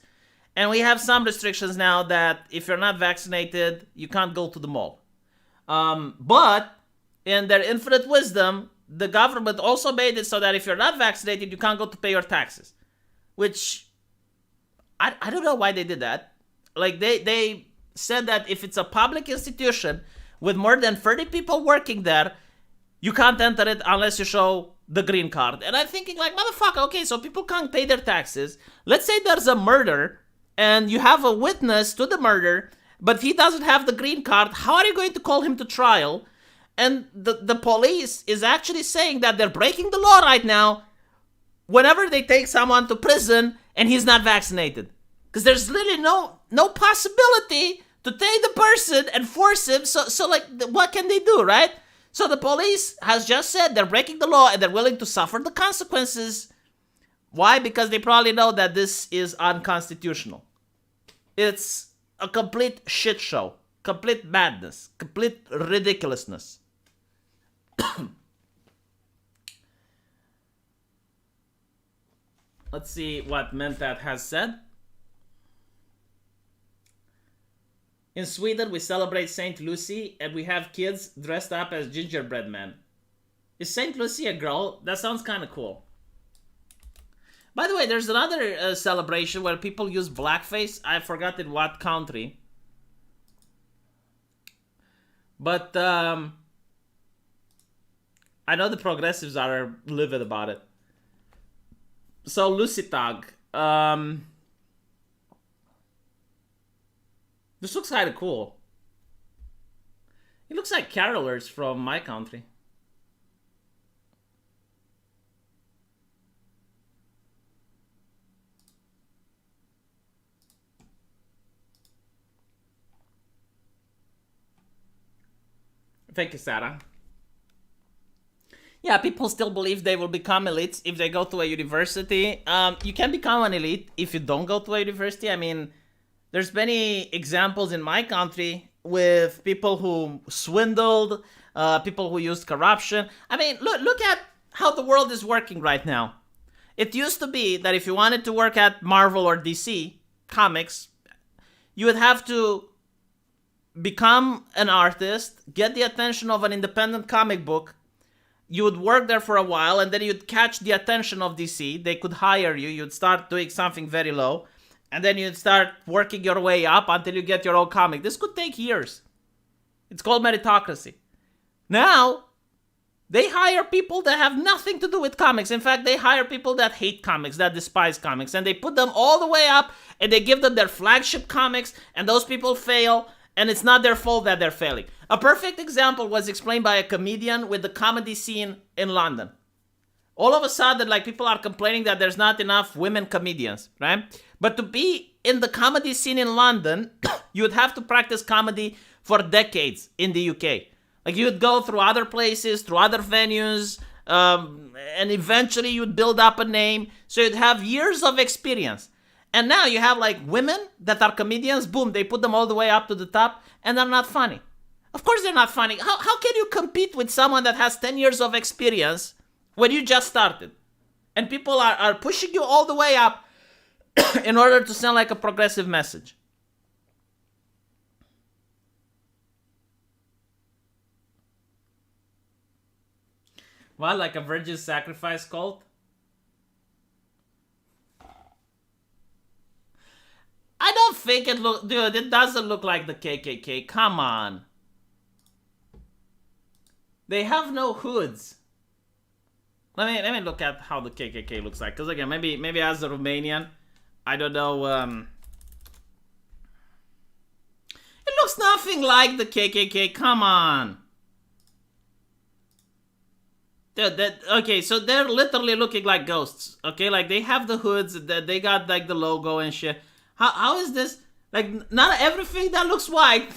And we have some restrictions now that if you're not vaccinated, you can't go to the mall. But in their infinite wisdom, the government also made it so that if you're not vaccinated, you can't go to pay your taxes. Which, I don't know why they did that. Like, they said that if it's a public institution with more than 30 people working there, you can't enter it unless you show the green card. And I'm thinking, like, motherfucker, okay, so people can't pay their taxes. Let's say there's a murder and you have a witness to the murder, but he doesn't have the green card. How are you going to call him to trial? And the police is actually saying that they're breaking the law right now whenever they take someone to prison and he's not vaccinated. Because there's really no possibility to take the person and force him. So like, what can they do, right? So the police has just said they're breaking the law and they're willing to suffer the consequences. Why? Because they probably know that this is unconstitutional. It's a complete shit show, complete madness, complete ridiculousness. Let's see what Mentat has said. In Sweden, we celebrate Saint Lucy and we have kids dressed up as gingerbread men. Is Saint Lucy a girl? That sounds kind of cool. By the way, there's another celebration where people use blackface. I forgot in what country. But I know the progressives are livid about it. So, Lucitag. This looks kind of cool. It looks like carolers from my country. Thank you, Sarah. Yeah, people still believe they will become elites if they go to a university. You can become an elite if you don't go to a university. I mean, there's many examples in my country with people who swindled, people who used corruption. I mean, look at how the world is working right now. It used to be that if you wanted to work at Marvel or DC Comics, you would have to become an artist, get the attention of an independent comic book. You would work there for a while, and then you'd catch the attention of DC. They could hire you. You'd start doing something very low, and then you'd start working your way up until you get your own comic. This could take years. It's called meritocracy. Now, they hire people that have nothing to do with comics. In fact, they hire people that hate comics, that despise comics, and they put them all the way up, and they give them their flagship comics, and those people fail, and it's not their fault that they're failing. A perfect example was explained by a comedian with the comedy scene in London. All of a sudden, like, people are complaining that there's not enough women comedians, right? But to be in the comedy scene in London, you would have to practice comedy for decades in the UK. Like, you would go through other places, through other venues, and eventually you'd build up a name. So you'd have years of experience. And now you have, like, women that are comedians, boom, they put them all the way up to the top, and they're not funny. Of course they're not funny. How can you compete with someone that has 10 years of experience when you just started? And people are pushing you all the way up in order to sound like a progressive message. What, like a virgin sacrifice cult? I don't think it look, dude, it doesn't look like the KKK. Come on. They have no hoods. Let me look at how the KKK looks like. Because again, maybe as a Romanian, I don't know. It looks nothing like the KKK. Come on. Okay, so they're literally looking like ghosts. Okay, like they have the hoods, they got like the logo and shit. How is this? Like, not everything that looks white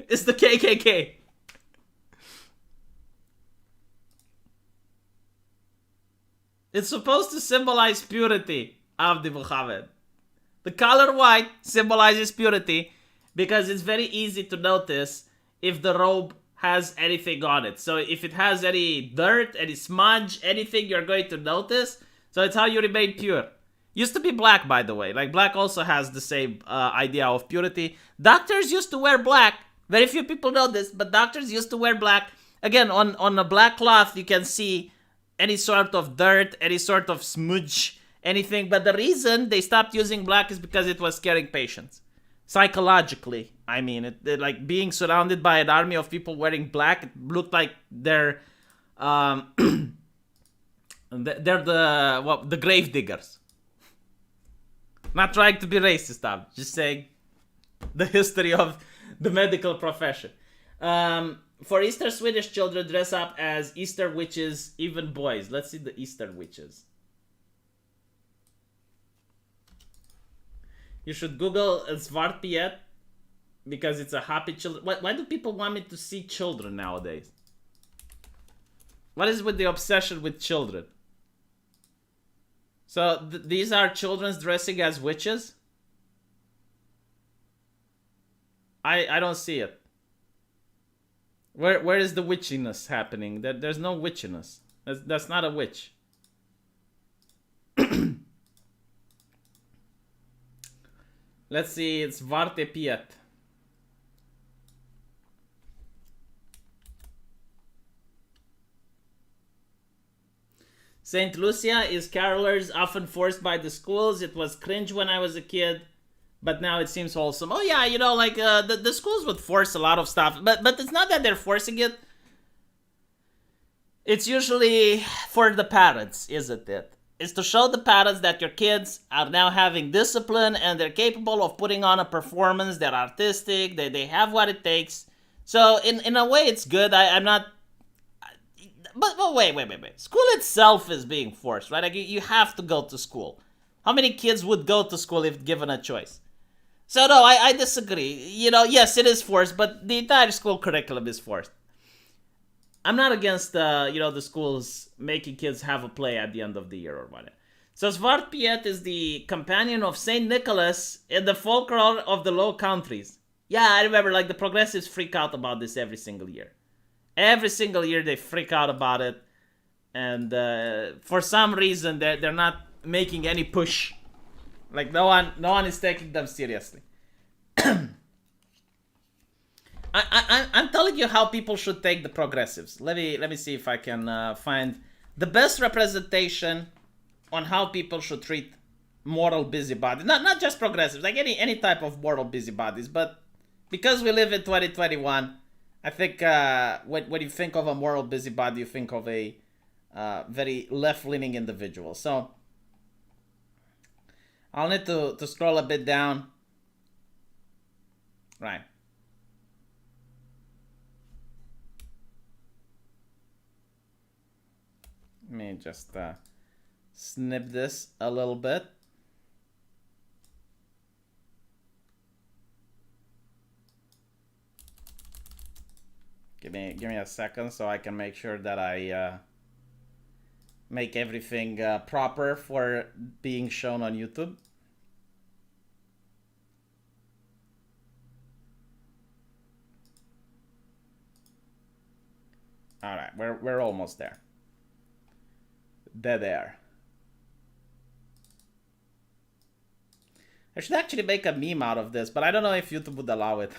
is the KKK. It's supposed to symbolize purity, Abdi Muhammad. The color white symbolizes purity because it's very easy to notice if the robe has anything on it. So if it has any dirt, any smudge, anything, you're going to notice. So it's how you remain pure. Used to be black, by the way. Like, black also has the same idea of purity. Doctors used to wear black. Very few people know this, but doctors used to wear black. Again, on a black cloth, you can see any sort of dirt, any sort of smudge, anything. But the reason they stopped using black is because it was scaring patients. Psychologically, I mean, like being surrounded by an army of people wearing black, it looked like they're the grave diggers. Not trying to be racist, I'm just saying the history of the medical profession. For Easter, Swedish children dress up as Easter witches, even boys. Let's see the Easter witches. You should Google Svartpiet because it's a happy children. Why do people want me to see children nowadays? What is with the obsession with children? So these are children dressing as witches? I don't see it. Where is the witchiness happening? There's no witchiness. That's not a witch. Let's see, it's Vartepiet. Saint Lucia is carolers often forced by the schools. It was cringe when I was a kid, but now it seems wholesome. Oh yeah, you know, like the schools would force a lot of stuff, but it's not that they're forcing it. It's usually for the parents, isn't it? It's to show the parents that your kids are now having discipline and they're capable of putting on a performance. They're artistic. They have what it takes. So in a way, it's good. I'm not. But wait. School itself is being forced, right? Like you have to go to school. How many kids would go to school if given a choice? So no, I disagree. You know, yes, it is forced, but the entire school curriculum is forced. I'm not against the schools making kids have a play at the end of the year or whatever. So Svartpiet is the companion of Saint Nicholas in the folklore of the Low Countries. Yeah, I remember, like, the progressives freak out about this every single year. Every single year they freak out about it, and for some reason they're not making any push. Like no one is taking them seriously. I'm telling you how people should take the progressives. Let me see if I can find the best representation on how people should treat moral busybodies. Not just progressives, like any type of moral busybodies. But because we live in 2021, I think when you think of a moral busybody, you think of a very left-leaning individual. So I'll need to scroll a bit down. Right. Let me just snip this a little bit. Give me a second so I can make sure that I make everything proper for being shown on YouTube. All right, we're almost there. Dead air. I should actually make a meme out of this, but I don't know if YouTube would allow it.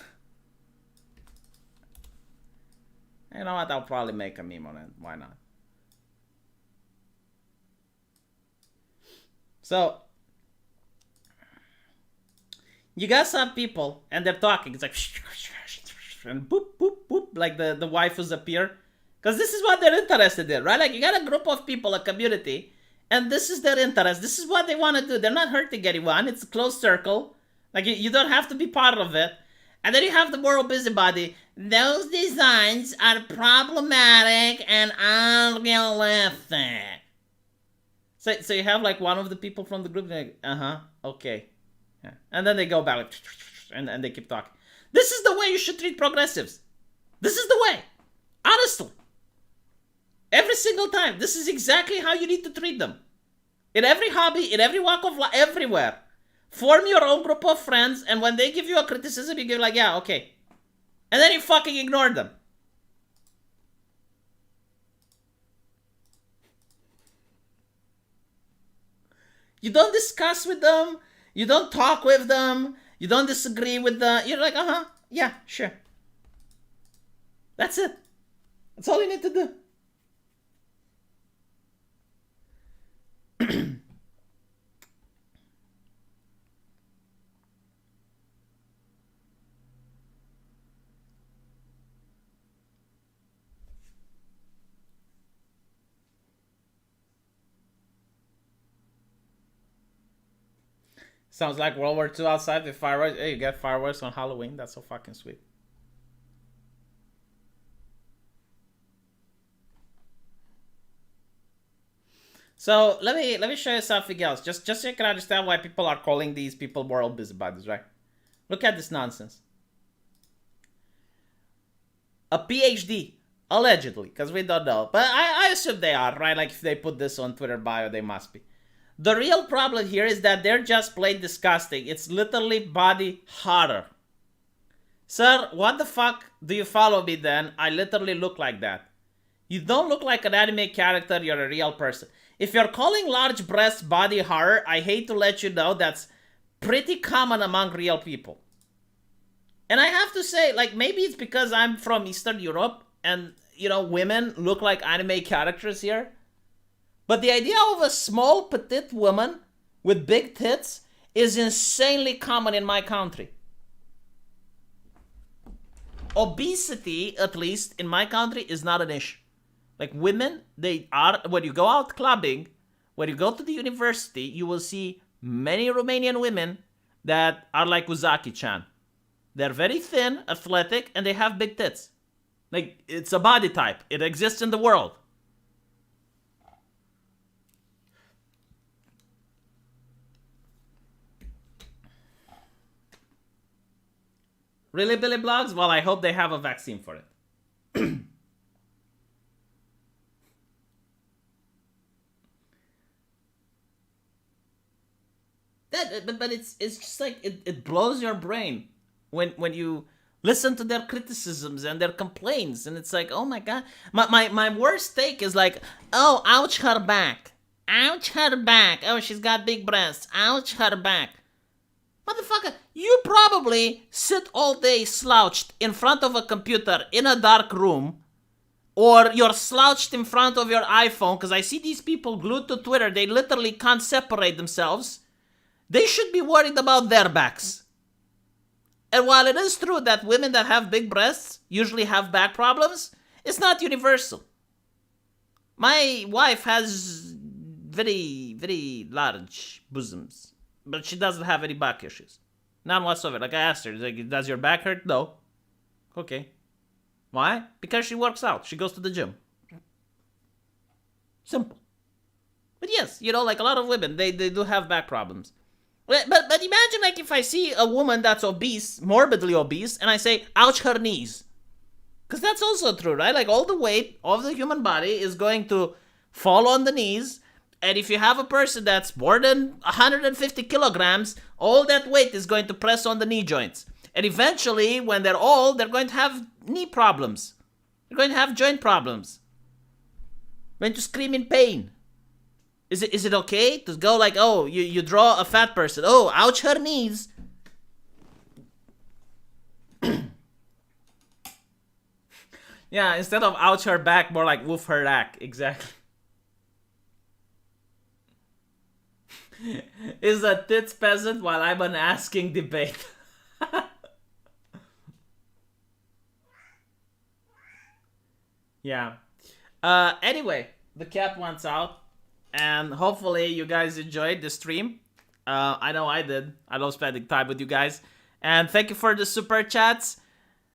You know what? I'll probably make a meme on it. Why not? So, you got some people, and they're talking. It's like, and boop, boop, boop, like the waifus appear. Because this is what they're interested in, right? Like, you got a group of people, a community, and this is their interest. This is what they want to do. They're not hurting anyone. It's a closed circle. Like, you don't have to be part of it. And then you have the moral busybody. Those designs are problematic and unrealistic. So you have, like, one of the people from the group, like, okay. Yeah. And then they go back, like, and they keep talking. This is the way you should treat progressives. This is the way. Honestly. Every single time. This is exactly how you need to treat them. In every hobby, in every walk of life, everywhere. Form your own group of friends, and when they give you a criticism, you give like, yeah, okay. And then you fucking ignore them. You don't discuss with them. You don't talk with them. You don't disagree with them. You're like, yeah, sure. That's it. That's all you need to do. Sounds like World War II outside with fireworks. Hey, you get fireworks on Halloween. That's so fucking sweet. So let me show you something else. Just so you can understand why people are calling these people moral busybodies, right? Look at this nonsense. A PhD, allegedly, because we don't know. But I assume they are, right? Like if they put this on Twitter bio, they must be. The real problem here is that they're just plain disgusting. It's literally body horror. Sir, what the fuck do you follow me then? I literally look like that. You don't look like an anime character, you're a real person. If you're calling large breasts body horror, I hate to let you know that's pretty common among real people. And I have to say, like, maybe it's because I'm from Eastern Europe and, you know, women look like anime characters here. But the idea of a small, petite woman with big tits is insanely common in my country. Obesity, at least in my country, is not an issue. Like women, they are, when you go out clubbing, when you go to the university, you will see many Romanian women that are like Uzaki-chan. They're very thin, athletic, and they have big tits. Like, it's a body type. It exists in the world. Really, Billy Blogs? Well, I hope they have a vaccine for it. But it's just like, it blows your brain when you listen to their criticisms and their complaints. And it's like, oh my god. My worst take is like, oh, ouch her back. Ouch her back. Oh, she's got big breasts. Ouch her back. Motherfucker, you probably sit all day slouched in front of a computer in a dark room, or you're slouched in front of your iPhone, because I see these people glued to Twitter, they literally can't separate themselves. They should be worried about their backs. And while it is true that women that have big breasts usually have back problems, it's not universal. My wife has very, very large bosoms. But she doesn't have any back issues. None whatsoever. Like I asked her, like, does your back hurt? No. Okay. Why? Because she works out. She goes to the gym. Simple. But yes, you know, like a lot of women, they do have back problems. But imagine like if I see a woman that's obese, morbidly obese, and I say, ouch her knees. Because that's also true, right? Like all the weight of the human body is going to fall on the knees. And if you have a person that's more than 150 kilograms, all that weight is going to press on the knee joints. And eventually, when they're old, they're going to have knee problems. You're going to have joint problems. You're going to scream in pain. Is it okay to go like, oh, you draw a fat person. Oh, ouch her knees. Yeah, instead of ouch her back, more like woof her back. Exactly. Is a tits peasant while I'm an asking debate. Yeah. Anyway, the cat wants out. And hopefully you guys enjoyed the stream. I know I did. I love spending time with you guys. And thank you for the super chats.